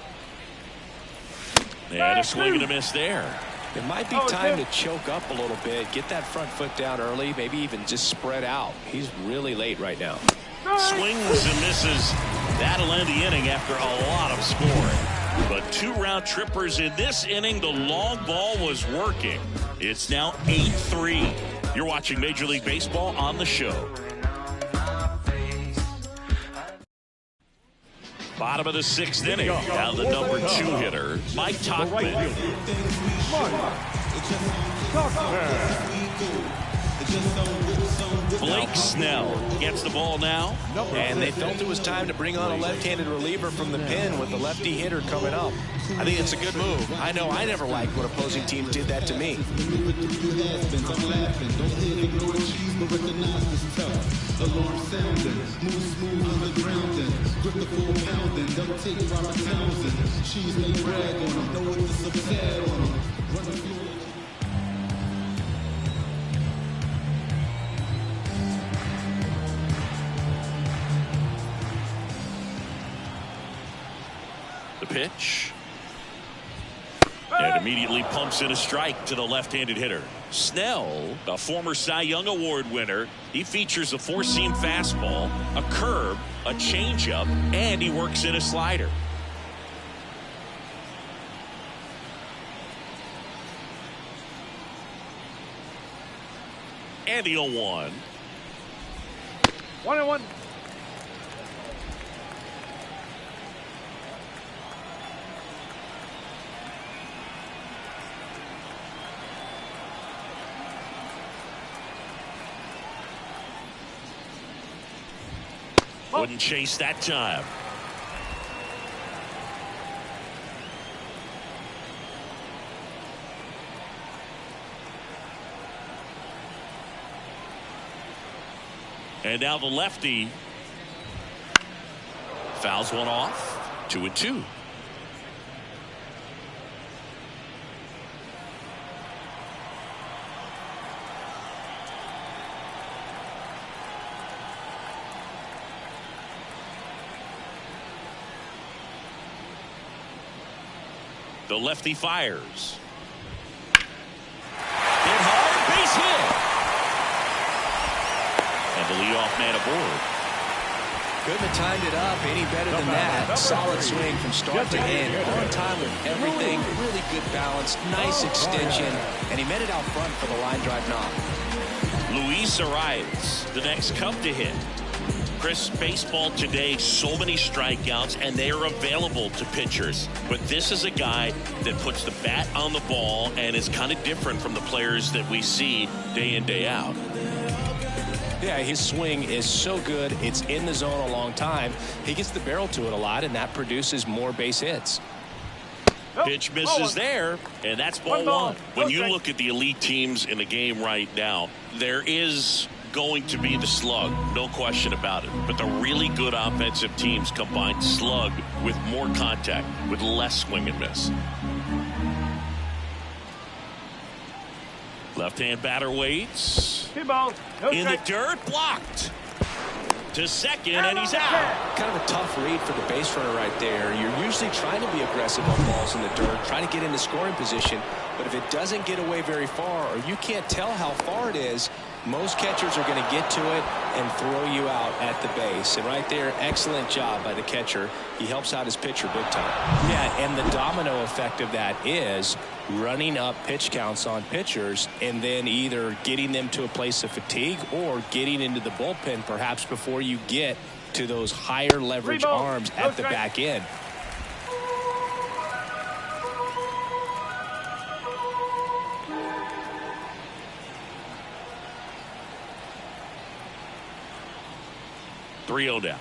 And a swing and a miss there. It might be time to choke up a little bit, get that front foot down early, maybe even just spread out. He's really late right now. Swings and misses. That'll end the inning after a lot of scoring. But 2 round trippers in this inning. The long ball was working. It's now 8-3. You're watching Major League Baseball on the show. Bottom of the 6th inning. Now the number 2 hitter, Mike Tauchman. Blake Snell gets the ball now. And they felt it was time to bring on a left-handed reliever from the pen with the lefty hitter coming up. I think it's a good move. I know I never liked when opposing teams did that to me. The pitch. And immediately pumps in a strike to the left-handed hitter. Snell, a former Cy Young Award winner, he features a 4-seam fastball, a curve, a changeup, and he works in a slider. And the 0-1. 1-1. Wouldn't chase that time. And now the lefty fouls one off. 2-2. The lefty fires. Hit hard, base hit. And the leadoff man aboard. Couldn't have timed it up any better than that. Solid swing from start to end. On time with everything. Really good balance. Nice extension. And he met it out front for the line drive knock. Luis Arias, the next Cub to hit. Chris, baseball today, so many strikeouts, and they are available to pitchers. But this is a guy that puts the bat on the ball and is kind of different from the players that we see day in, day out. Yeah, his swing is so good. It's in the zone a long time. He gets the barrel to it a lot, and that produces more base hits. Pitch misses there, and that's ball one. When you look at the elite teams in the game right now, there is going to be the slug, no question about it. But the really good offensive teams combine slug with more contact, with less swing and miss. Left-hand batter waits. In the dirt, blocked. To second, and he's out. Kind of a tough read for the base runner right there. You're usually trying to be aggressive on balls in the dirt, trying to get into scoring position. But if it doesn't get away very far, or you can't tell how far it is, most catchers are going to get to it and throw you out at the base. And right there, excellent job by the catcher. He helps out his pitcher big time. Yeah, and the domino effect of that is running up pitch counts on pitchers and then either getting them to a place of fatigue or getting into the bullpen perhaps before you get to those higher leverage arms at the back end. Down.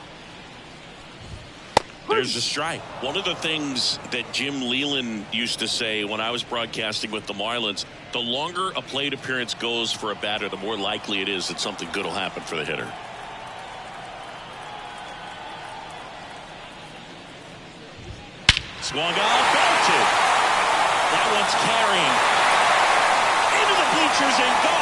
There's the strike. One of the things that Jim Leyland used to say when I was broadcasting with the Marlins, the longer a plate appearance goes for a batter, the more likely it is that something good will happen for the hitter. Swung on, belted. That one's carrying into the bleachers and gone.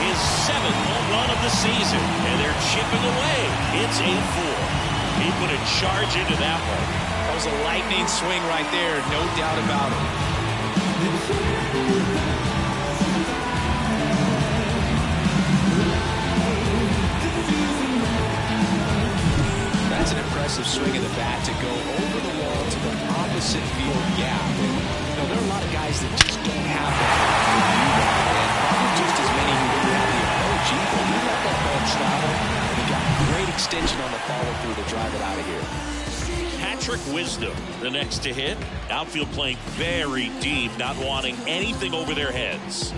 His 7th home run of the season, and they're chipping away. It's 8-4. He put a charge into that one. That was a lightning swing right there, no doubt about it. That's an impressive swing of the bat to go over the wall to the opposite field gap. And, there are a lot of guys that just don't have that. And probably just as many who didn't have the approach either. He let that ball travel, and he got great extension on the follow-through to drive it out of here. Patrick Wisdom, the next to hit. Outfield playing very deep, not wanting anything over their heads.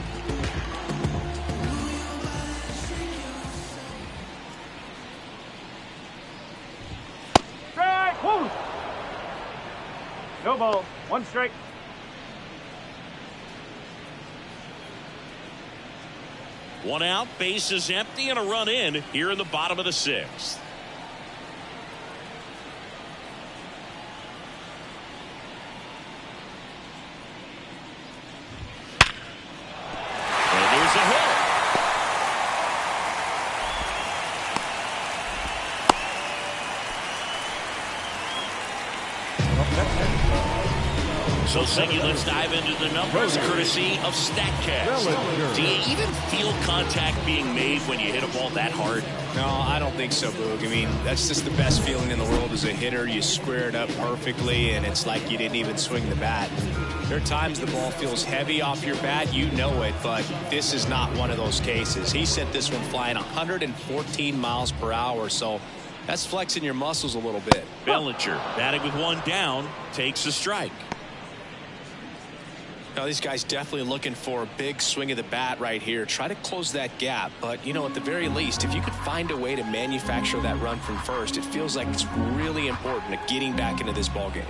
Strike! Woo! No ball. 1 strike. One out, base is empty, and a run in here in the bottom of the 6th. And there's a hit. So, Siggy, let's dive into the numbers courtesy of StatCast. Do you even feel contact being made when you hit a ball that hard? No, I don't think so, Boog. I mean, that's just the best feeling in the world as a hitter. You square it up perfectly, and it's like you didn't even swing the bat. There are times the ball feels heavy off your bat. You know it, but this is not one of those cases. He sent this one flying 114 miles per hour, so that's flexing your muscles a little bit. Bellinger, batting with 1 down, takes a strike. Now, these guys definitely looking for a big swing of the bat right here. Try to close that gap. But, at the very least, if you could find a way to manufacture that run from first, it feels like it's really important to getting back into this ball game.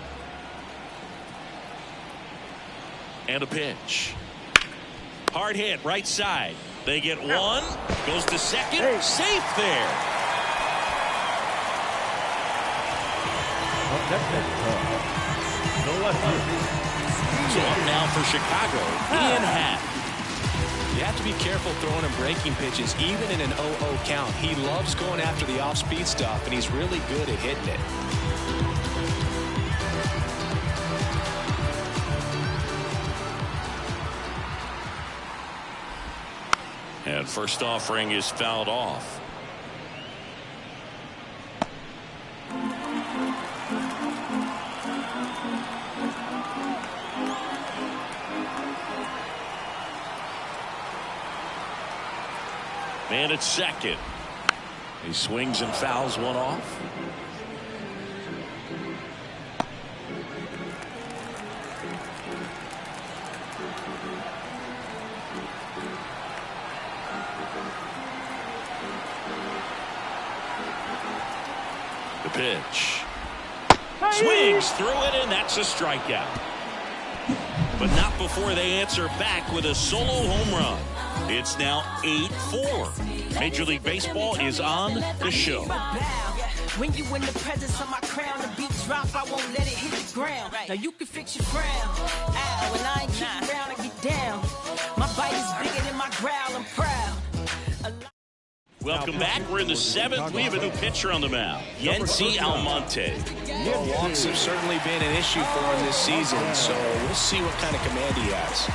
And a pitch. Hard hit, right side. They get one. Goes to second. Safe there. So up now for Chicago, Ian Happ. You have to be careful throwing him breaking pitches, even in an 0-0 count. He loves going after the off-speed stuff, and he's really good at hitting it. And first offering is fouled off. Man at second. He swings and fouls one off. The pitch. Swings through it, and that's a strikeout. But not before they answer back with a solo home run. It's now 8-4. Major League Baseball is on the show. When you in the presence of my crown, the beat drop, I won't let it hit the ground. Now you can fix your crown. Ow, and I ain't kick around and get down. My bite is bigger than my growl, I'm proud. Welcome back. We're in the 7th. We have a new pitcher on the mound, Yency Almonte. Well, walks have certainly been an issue for him this season, so we'll see what kind of command he has.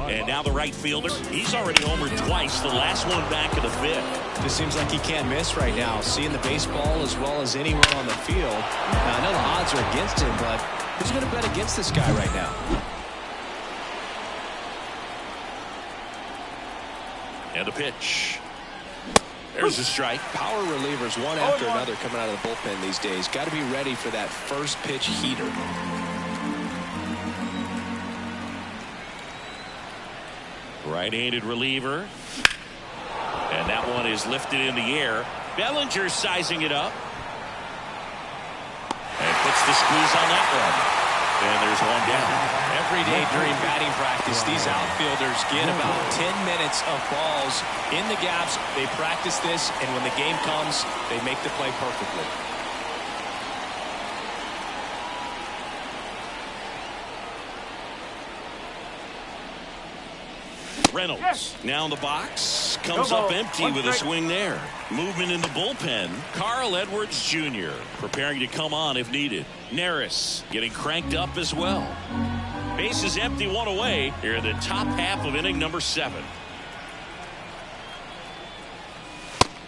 And now the right fielder. He's already homered twice, the last one back in the 5th. Just seems like he can't miss right now, seeing the baseball as well as anyone on the field. Now, I know the odds are against him, but who's going to bet against this guy right now? And a pitch. There's a strike. Power relievers, one after another, coming out of the bullpen these days. Got to be ready for that first pitch heater. Right-handed reliever. And that one is lifted in the air. Bellinger sizing it up. And puts the squeeze on that one. And there's one down. Every day during batting practice, these outfielders get about 10 minutes of balls in the gaps. They practice this, and when the game comes, they make the play perfectly. Reynolds now in the box, comes up empty with a swing there. Movement in the bullpen. Carl Edwards Jr. preparing to come on if needed. Neris getting cranked up as well. Bases empty, one away here in the top half of inning number 7.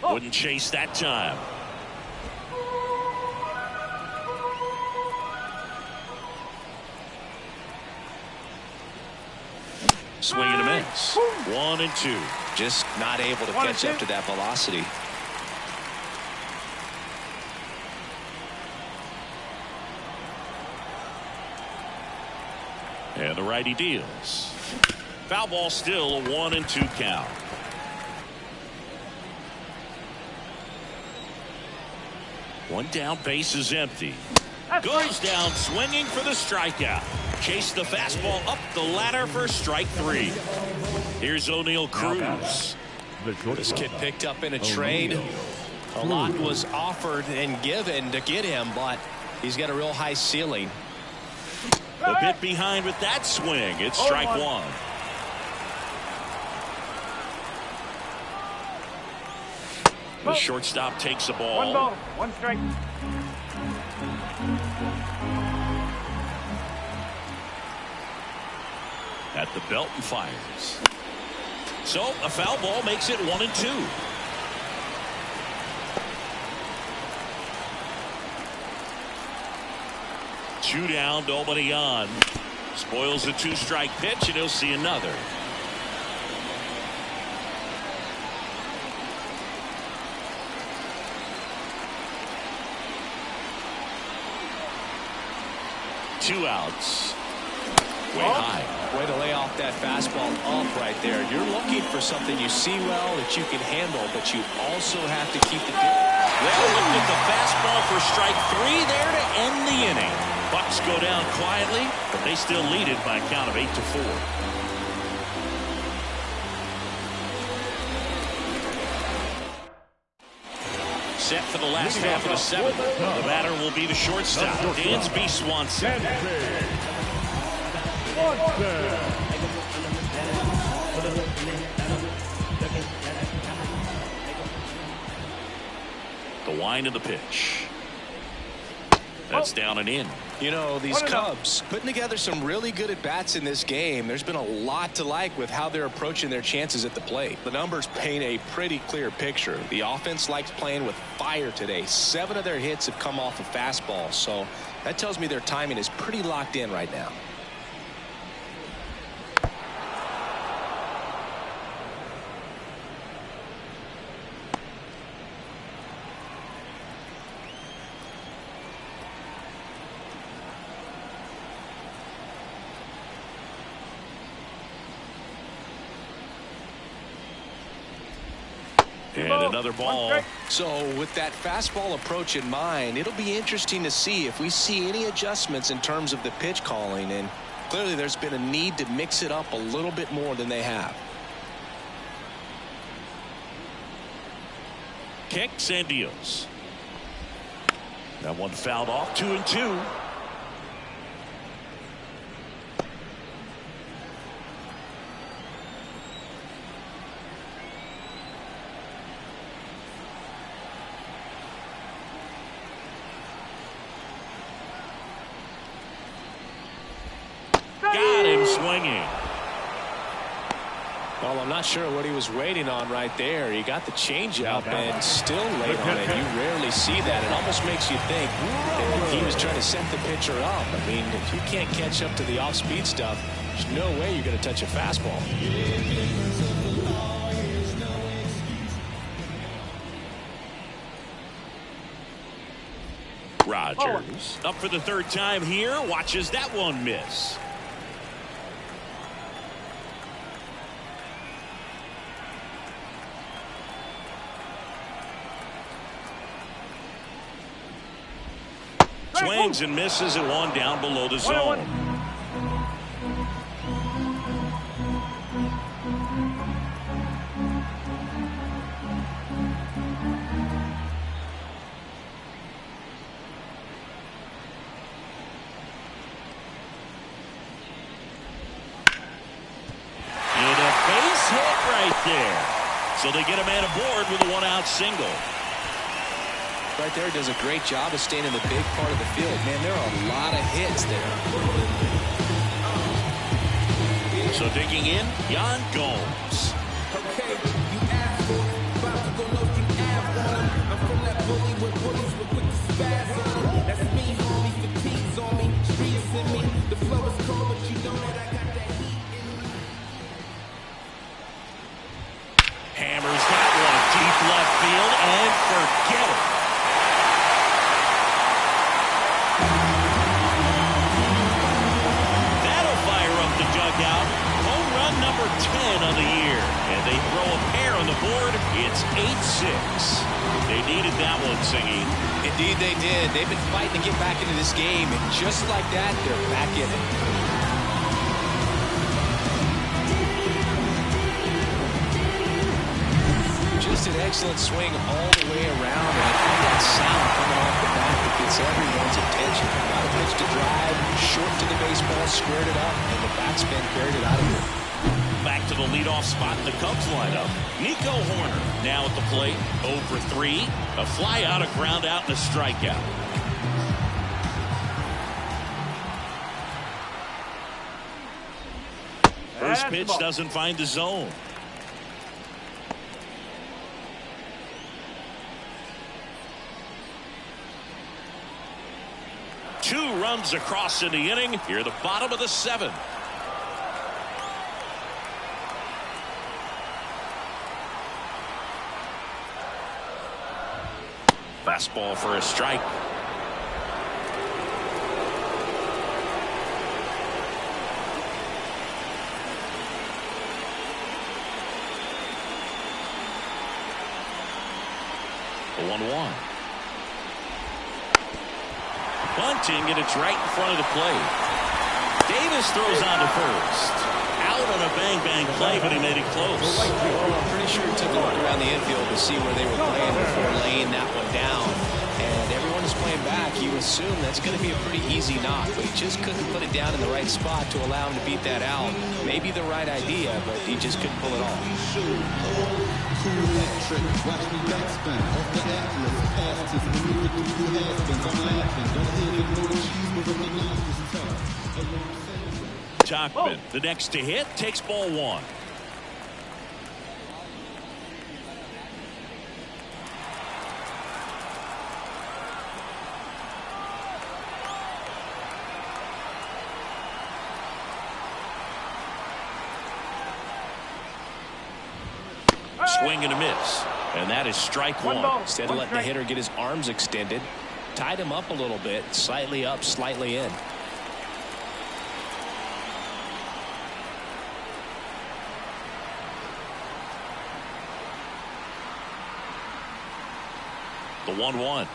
Wouldn't chase that time. Swing and a miss. 1-2. Just not able to catch up to that velocity. And the righty deals. Foul ball, still a 1-2 count. One down, base is empty. Goes down swinging for the strikeout. Chase the fastball up the ladder for strike 3. Here's O'Neal Cruz. This kid picked up in a trade. A lot was offered and given to get him, but he's got a real high ceiling. A bit behind with that swing. It's strike 1. The shortstop takes the ball. 1 ball, 1 strike. At the belt and fires. So a foul ball makes it 1-2. Two down, nobody on. Spoils a 2-strike pitch, and he'll see another. Two outs. Way high. Way to lay off that fastball off right there. You're looking for something you see well that you can handle, but you also have to keep the distance. Well, look at the fastball for strike 3 there to end the inning. Bucks go down quietly, but they still lead it by a count of 8-4. Set for the last half of the 7th. The batter will be the shortstop, Dansby Swanson. The wind of the pitch. That's down and in. You know, these Cubs putting together some really good at-bats in this game. There's been a lot to like with how they're approaching their chances at the plate. The numbers paint a pretty clear picture. The offense likes playing with fire today. 7 of their hits have come off of fastballs, so that tells me their timing is pretty locked in right now. And another ball. So with that fastball approach in mind, it'll be interesting to see if we see any adjustments in terms of the pitch calling. And clearly there's been a need to mix it up a little bit more than they have. Kicks and deals. That one fouled off. 2-2. Got him swinging. Well, I'm not sure what he was waiting on right there. He got the changeup and still late on it. You rarely see that. It almost makes you think that he was trying to set the pitcher up. I mean, if you can't catch up to the off-speed stuff, there's no way you're going to touch a fastball. Rogers up for the 3rd time here. Watches that one miss. Swings and misses at one down below the zone. And a base hit right there. So they get a man aboard with a 1-out single. Right there does a great job of staying in the big part of the field. Man, there are a lot of hits there. So digging in, Yan Gomes. Okay, you asked for it. About to go low, you asked on him. I'm from that bully where bullies were quick to spaz on him. That's me, homie, fatigues on me, streets in me. The flow is cold, but you know that I got that heat in me. Hammers that one deep left field and forget it. That'll fire up the dugout. Home run number 10 on the year. And they throw a pair on the board. It's 8-6. They needed that one, Singy. Indeed they did. They've been fighting to get back into this game, and just like that, they're back in it. Just an excellent swing all the way around, and I think that sound coming off the bat that gets everyone's attention. Got a pitch to drive, short to the baseball, squared it up, and the backspin carried it out of here. Back to the leadoff spot in the Cubs lineup. Nico Horner now at the plate. 0 for 3. A fly out, a ground out, and a strikeout. First pitch doesn't find the zone. Two runs across in the inning. Here the bottom of the 7th. Fastball for a strike. The 1-1. Bunting, and it's right in front of the plate. Davis throws on to first. Out on a bang-bang play, but he made it close. Well, I'm pretty sure he took a look around the infield to see where they were playing before laying that one down. And everyone is playing back. He to assume that's going to be a pretty easy knock, but he just couldn't put it down in the right spot to allow him to beat that out. Maybe the right idea, but he just couldn't pull it off. Tachman, the next to hit, takes ball one. Swing and a miss. And that is strike one. Instead of letting the hitter get his arms extended, tied him up a little bit, slightly up, slightly in. The 1-1.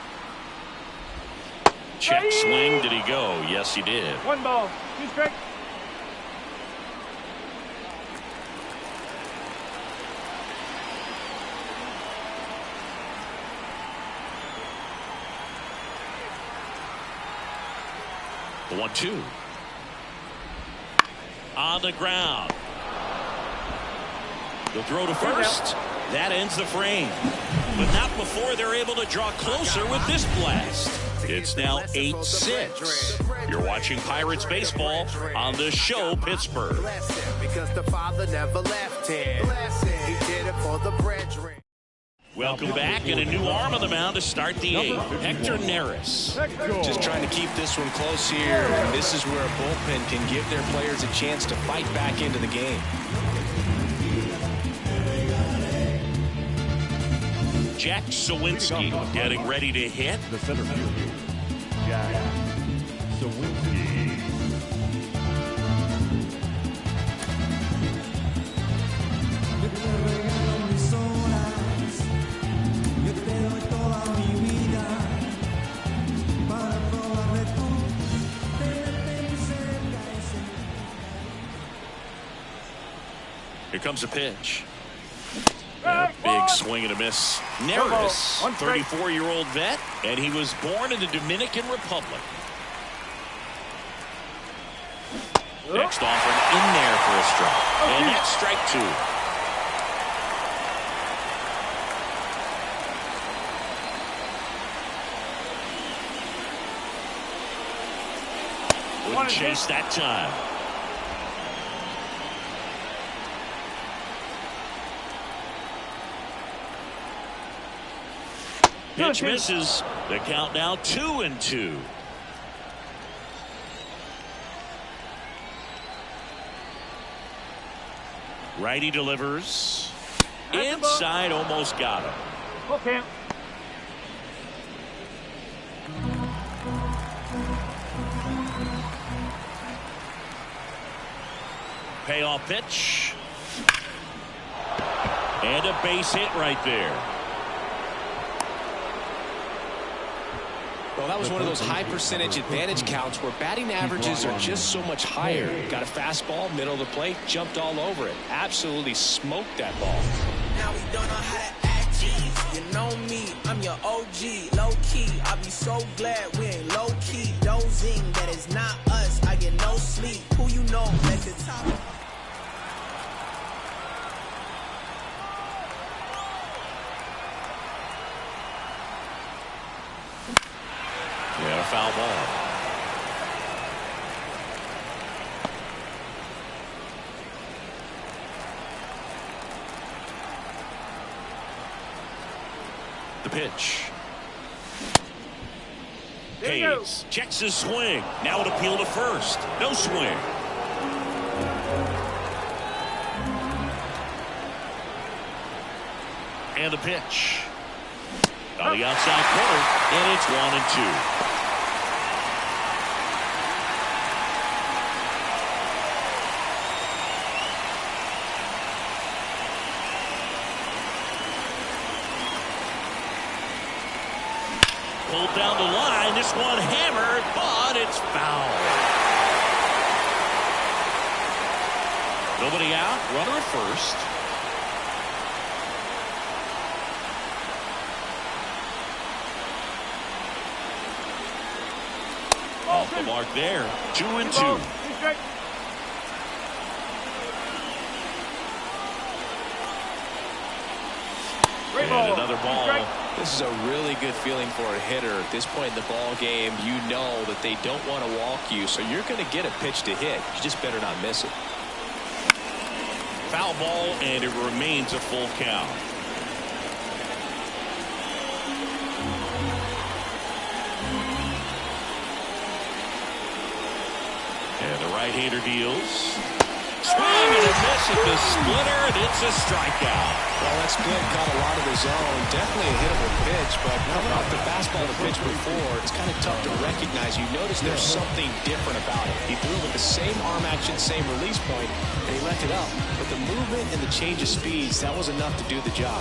Check swing. Did he go? Yes, he did. 1 ball, 2 strikes. The 1-2. On the ground. He'll throw to first. That ends the frame. But not before they're able to draw closer with this blast. It's now 8-6. You're watching Pirates baseball on the show Pittsburgh. Because the father never left him. He did it for the brethren. Welcome back, and a new arm on the mound to start the 8th. Hector Neris. Just trying to keep this one close here, and this is where a bullpen can give their players a chance to fight back into the game. Jack Sawinski getting ready to hit. The center fielder, Jack Sawinski. Here comes a pitch. A big swing and a miss. Neris, 34-year-old vet, and he was born in the Dominican Republic. Next offering in there for a strike. And that's strike 2. Wouldn't chase that time. Pitch misses. The count now 2-2. Righty delivers. Inside, almost got him. Okay. Payoff pitch. And a base hit right there. Well, that was one of those high percentage advantage counts where batting averages are just so much higher. Got a fastball, middle of the plate, jumped all over it. Absolutely smoked that ball. Now we don't know how to act, G. You know me, I'm your OG, low key. I be so glad we ain't low key. Dozing, that is not us. I get no sleep. Who you know at the top? Yeah, a foul ball. The pitch. Hayes checks his swing. Now an appeal to first. No swing. And the pitch. On the outside corner, and it's 1-2. Pulled down the line. This one hammered, but it's foul. Nobody out. Runner at first. off the mark there. 2-2. Straight. And another ball. This is a really good feeling for a hitter. At this point in the ball game, you know that they don't want to walk you, so you're going to get a pitch to hit. You just better not miss it. Foul ball, and it remains a full count. And the right-hander deals. Swing and a miss at the splitter, and it's a strikeout. Well, that split caught a lot of the zone. Definitely a hittable pitch, but coming off the fastball to pitch before, it's kind of tough to recognize. You notice there's something different about it. He threw it with the same arm action, same release point, and he left it up. But the movement and the change of speeds, that was enough to do the job.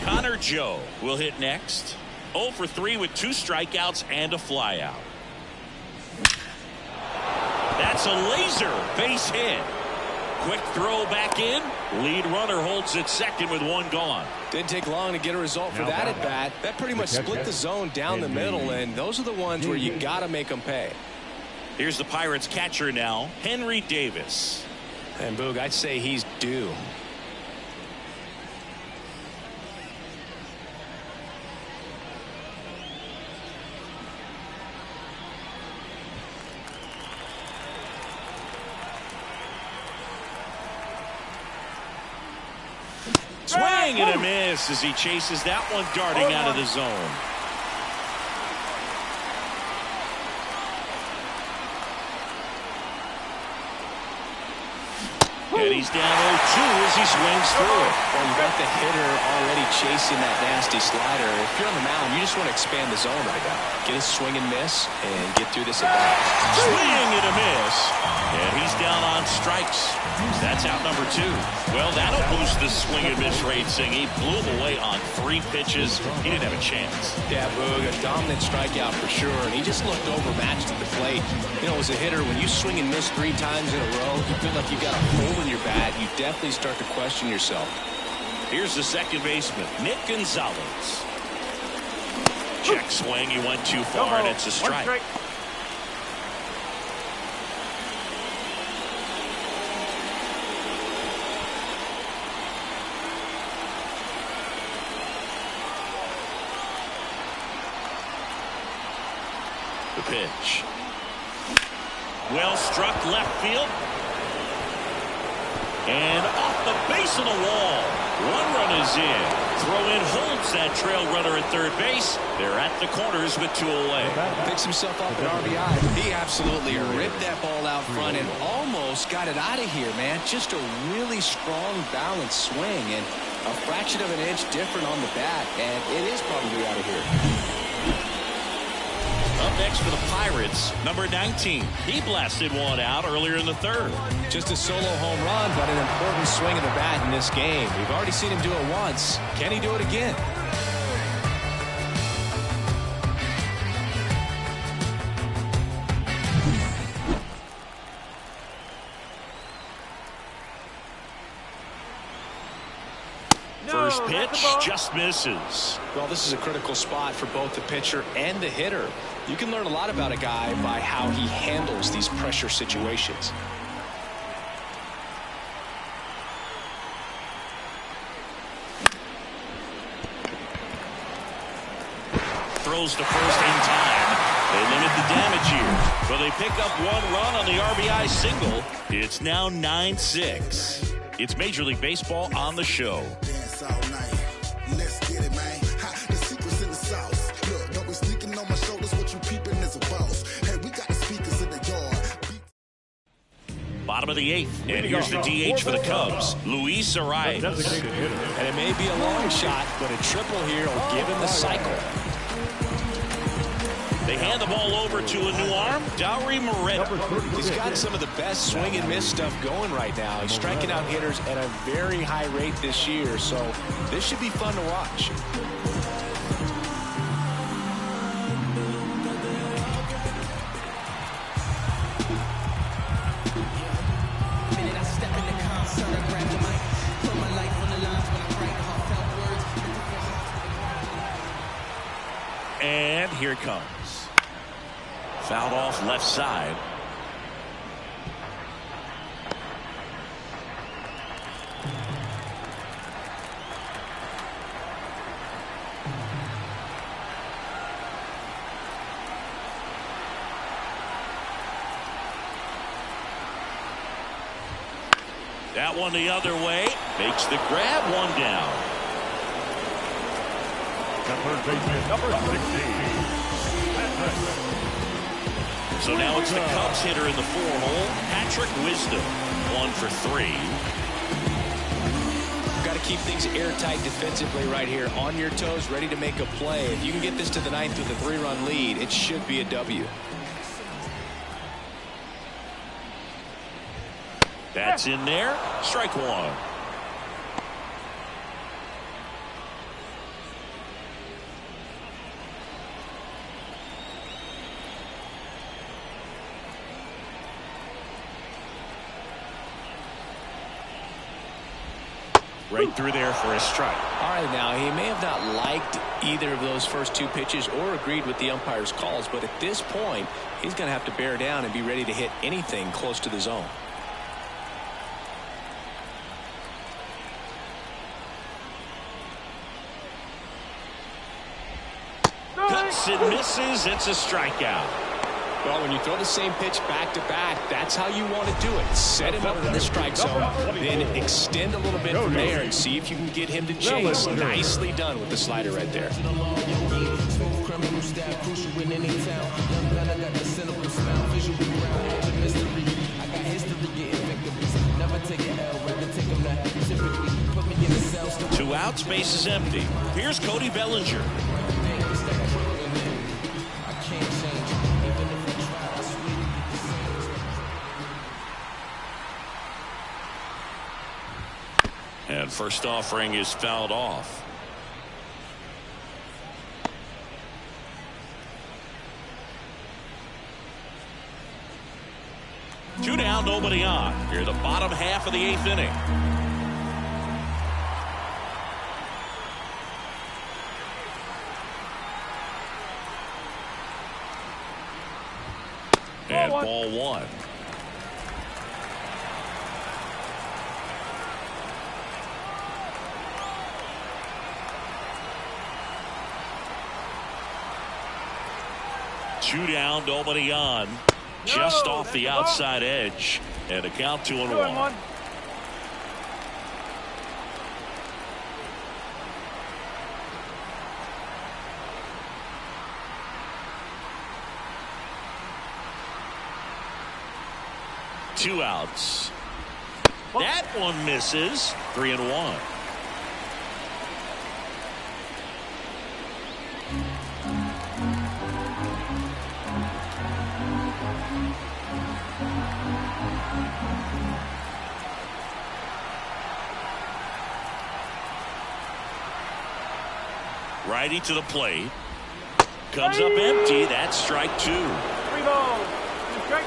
Connor Joe will hit next. 0 for 3 with 2 strikeouts and a flyout. That's a laser base hit. Quick throw back in. Lead runner holds at second with 1 gone. Didn't take long to get a result for that at bat. That pretty much split the zone down the middle, and those are the ones where you got to make them pay. Here's the Pirates catcher now, Henry Davis. And Boog, I'd say he's due. Swing and a miss as he chases that one darting out of the zone. And he's down 0-2 as he swings through it. Well, you got the hitter already chasing that nasty slider. If you're on the mound, you just want to expand the zone right now. Get a swing and miss and get through this at bat. Swing and a miss. And he's down on strikes. That's out number 2. Well, that'll boost the swing and miss rate, Sing. He blew him away on 3 pitches. He didn't have a chance. Yeah, Boog, a dominant strikeout for sure. And he just looked overmatched at the plate. You know, as a hitter, when you swing and miss 3 times in a row, you feel like you got a hole in your bat. You definitely start to question yourself. Here's the second baseman, Nick Gonzalez. Check swing. He went too far, and it's a strike. The pitch. Well struck left field. And off the base of the wall. 1 run is in. Throw in holds that trail runner at third base. They're at the corners with 2 away. Picks himself up at RBI. He absolutely ripped that ball out front and almost got it out of here, man. Just a really strong, balanced swing and a fraction of an inch different on the bat, and it is probably out of here. Up next for the Pirates, number 19. He blasted one out earlier in the 3rd. Just a solo home run, but an important swing of the bat in this game. We've already seen him do it once. Can he do it again? First pitch just misses. Well, this is a critical spot for both the pitcher and the hitter. You can learn a lot about a guy by how he handles these pressure situations. Throws to first in time. They limit the damage here. But they pick up 1 run on the RBI single. It's now 9-6. It's Major League Baseball on the show. Dance all night. Let's get it, man. Ha, the secret's in the sauce. Look, don't be sneaking on my shoulders. What you peeping is a boss. Hey, we got the speakers in the yard. Bottom of the 8th. And here's the DH for the Cubs, Luis Arias. And it may be a long shot, but a triple here will give him the cycle. They hand the ball over to a new arm, Dauri Moreta. He's got some of the best swing and miss stuff going right now. He's striking out hitters at a very high rate this year, so this should be fun to watch. Here it comes. Fouled off left side. That one the other way. Makes the grab, one down. Number 16. So now it's the Cubs hitter in the 4-hole, Patrick Wisdom, 1 for 3. You've got to keep things airtight defensively right here, on your toes, ready to make a play. If you can get this to the 9th with a 3-run lead, it should be a W. That's in there. Strike one. Right through there for a strike. All right, now he may have not liked either of those first two pitches or agreed with the umpire's calls, but at this point, he's going to have to bear down and be ready to hit anything close to the zone. Cuts and misses. It's a strikeout. Well, when you throw the same pitch back to back, that's how you want to do it. Set him up in the strike zone, then extend a little bit from there and see if you can get him to chase. Nicely done with the slider right there. Two outs, base is empty. Here's Cody Bellinger. And first offering is fouled off. Two down, nobody on. Here, the bottom half of the 8th inning. And ball one. Two down, nobody on. Just off the outside edge. And a count 2-1. Two outs. That one misses. 3-1. Righty to the plate. Comes up empty. That's strike two. 3 balls. 2 strikes.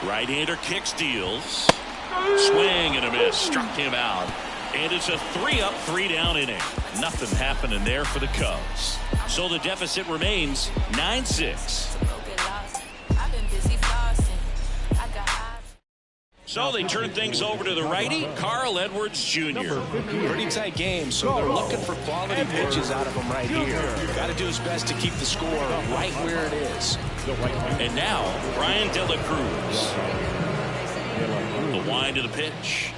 Right-hander kicks, deals. Swing and a miss. Struck him out. And it's a 3-up, 3-down inning. Nothing happening there for the Cubs. So the deficit remains 9-6. So they turn things over to the righty, Carl Edwards Jr. Pretty tight game, so they're looking for quality pitches out of him right here. Got to do his best to keep the score right where it is. And now, Brian De La Cruz. The wind of the pitch.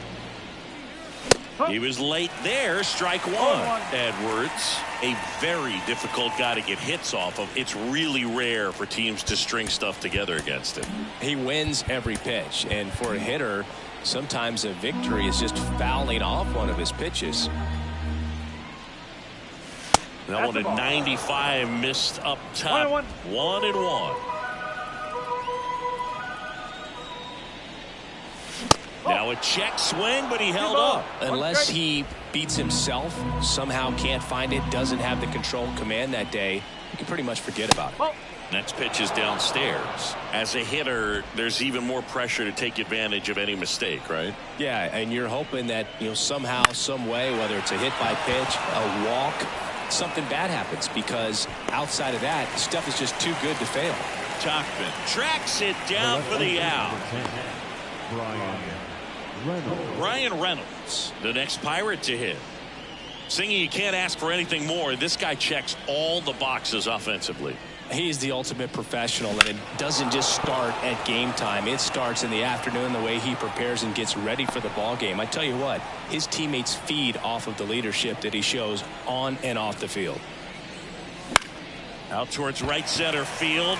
He was late there. Strike one. Edwards, a very difficult guy to get hits off of. It's really rare for teams to string stuff together against him. He wins every pitch, and for a hitter, sometimes a victory is just fouling off one of his pitches. That one at 95 missed up top. 1-1. Now a check swing, but he held up. Unless he beats himself, somehow can't find it, doesn't have the control and command that day, you can pretty much forget about it. Next pitch is downstairs. As a hitter, there's even more pressure to take advantage of any mistake, right? Yeah, and you're hoping that, somehow, some way, whether it's a hit by pitch, a walk, something bad happens, because outside of that, stuff is just too good to fail. Tauchman tracks it down for the out. Ryan Reynolds, the next Pirate to hit. Singing, you can't ask for anything more. This guy checks all the boxes offensively. He's the ultimate professional, and it doesn't just start at game time. It starts in the afternoon, the way he prepares and gets ready for the ball game. I tell you what, his teammates feed off of the leadership that he shows on and off the field. Out towards right center field.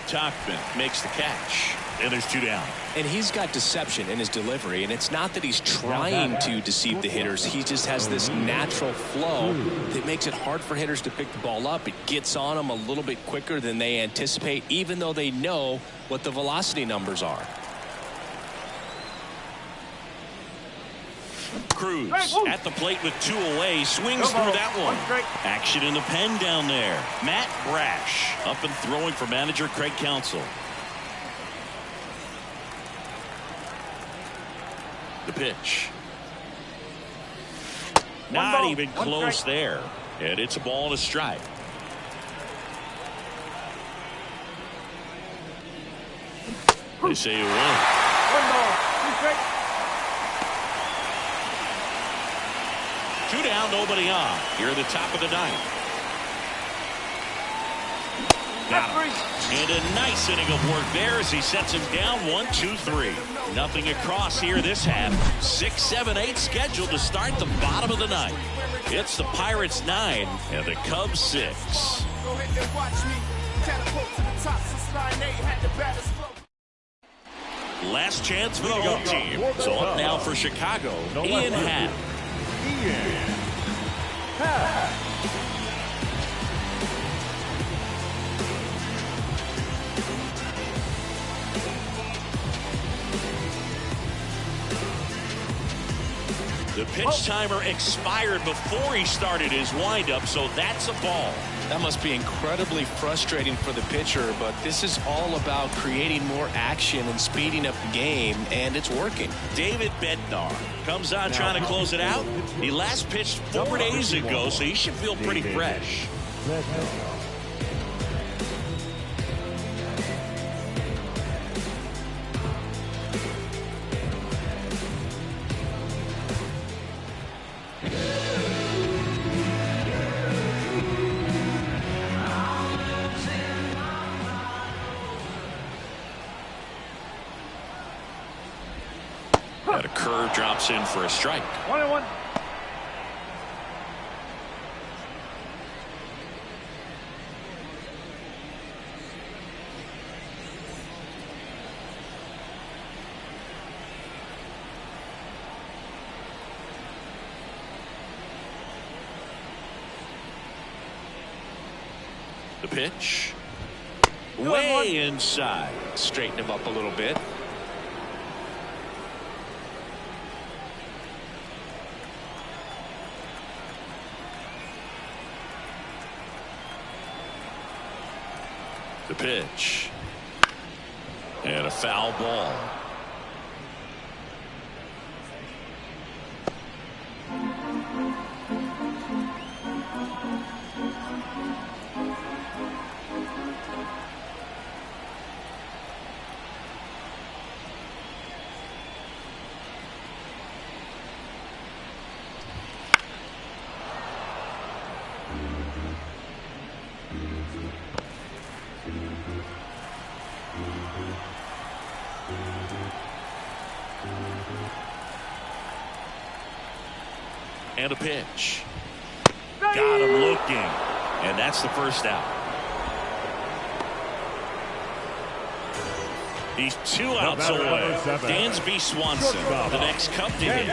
Tauchman makes the catch. And there's 2 down. And he's got deception in his delivery, and it's not that he's trying to deceive the hitters. He just has this natural flow that makes it hard for hitters to pick the ball up. It gets on them a little bit quicker than they anticipate, even though they know what the velocity numbers are. Cruz at the plate with 2 away, swings through that one. Action in the pen down there. Matt Brash up and throwing for manager Craig Counsell. The pitch. Not even close there. And it's a ball and a strike. They say you win. 1 ball, 2 strikes. 2 down, nobody on. Here at the top of the 9th. Got him. And a nice inning of work there as he sets him down 1-2-3. Nothing across here this half. 6, 7, 8 scheduled to start the bottom of the 9th. It's the Pirates 9 and the Cubs 6. Last chance for the home team. So up now for Chicago, Ian Happ. The pitch timer expired before he started his windup, so that's a ball. That must be incredibly frustrating for the pitcher, but this is all about creating more action and speeding up the game, and it's working. David Bednar comes on trying to close it out. He last pitched 4 days ago, so he should feel pretty fresh. That a curve drops in for a strike. 1-1. The pitch. Way inside. Straighten him up a little bit. The pitch. And a foul ball. And a pitch. Got him looking. And that's the first out. He's 2 outs away. Dansby Swanson, the next Cub to hit.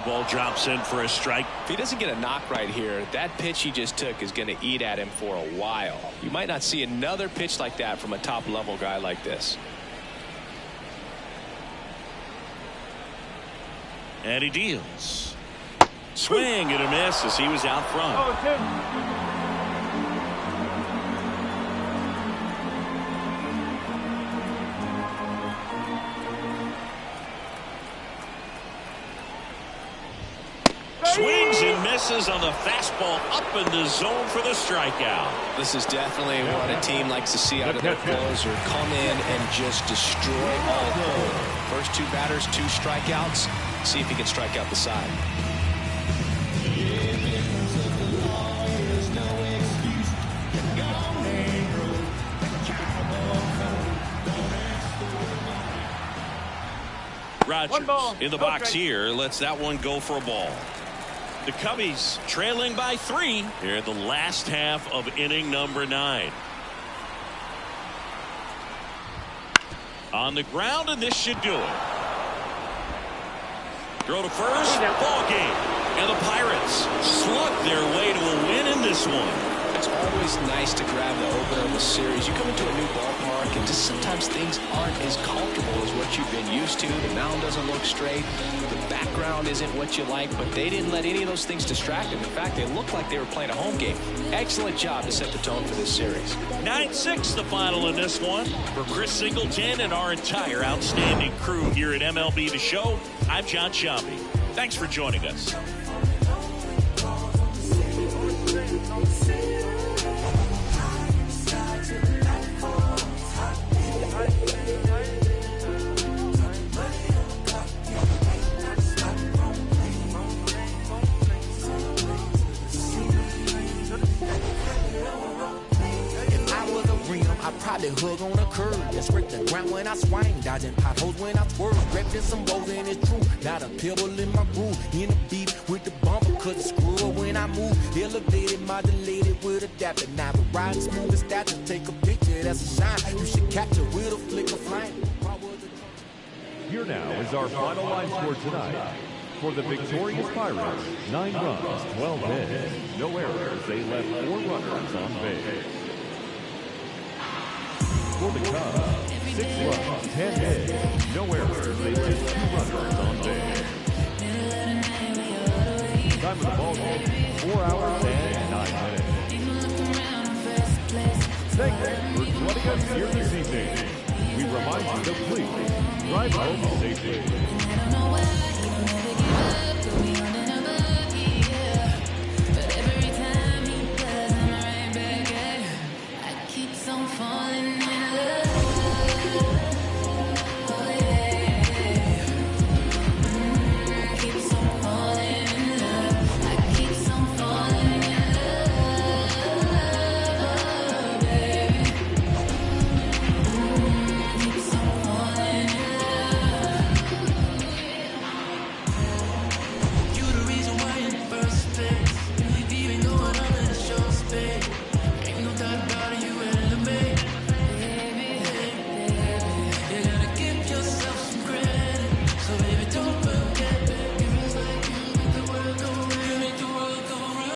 Ball drops in for a strike. If he doesn't get a knock right here, that pitch he just took is going to eat at him for a while. You might not see another pitch like that from a top-level guy like this. And he deals. Swing and a miss as he was out front. Oh, it's him. Swings and misses on the fastball up in the zone for the strikeout. This is definitely what a team likes to see out of their closer. Come in and just destroy all four. First two batters, 2 strikeouts. See if he can strike out the side. Rogers in the box here lets that one go for a ball. The Cubbies trailing by 3 here in the last half of inning number 9. On the ground, and this should do it. Throw to first, ball game. And the Pirates slug their way to a win in this one. It's always nice to grab the opener of a series. You come into a new ballpark and just sometimes things aren't as comfortable as what you've been used to. The mound doesn't look straight. The background isn't what you like, but they didn't let any of those things distract them. In fact, they looked like they were playing a home game. Excellent job to set the tone for this series. 9-6 the final in this one. For Chris Singleton and our entire outstanding crew here at MLB The Show, I'm John Sciambi. Thanks for joining us. Probably hug on a curb, just scrape the ground when I swing, dodging potholes when I swerve, grabbing some goals and it's true, not a pebble in my groove, in the beat with the bumper, cause it's screw when I move, elevated, modulated with adapter, now but riding smooth as that to take a picture, that's a shine, you should capture with a flick of flame. Here now is our final line score tonight. For the victorious Pirates, 9 runs, 12 hits, no errors, they left 4 runners on base. For the Cubs, 6 runs, 10 hits, no errors, they left 2 runners on base. Time of the ball game, 4 hours and 9 minutes. Thank you for joining us here this evening. We remind you to please drive home safely.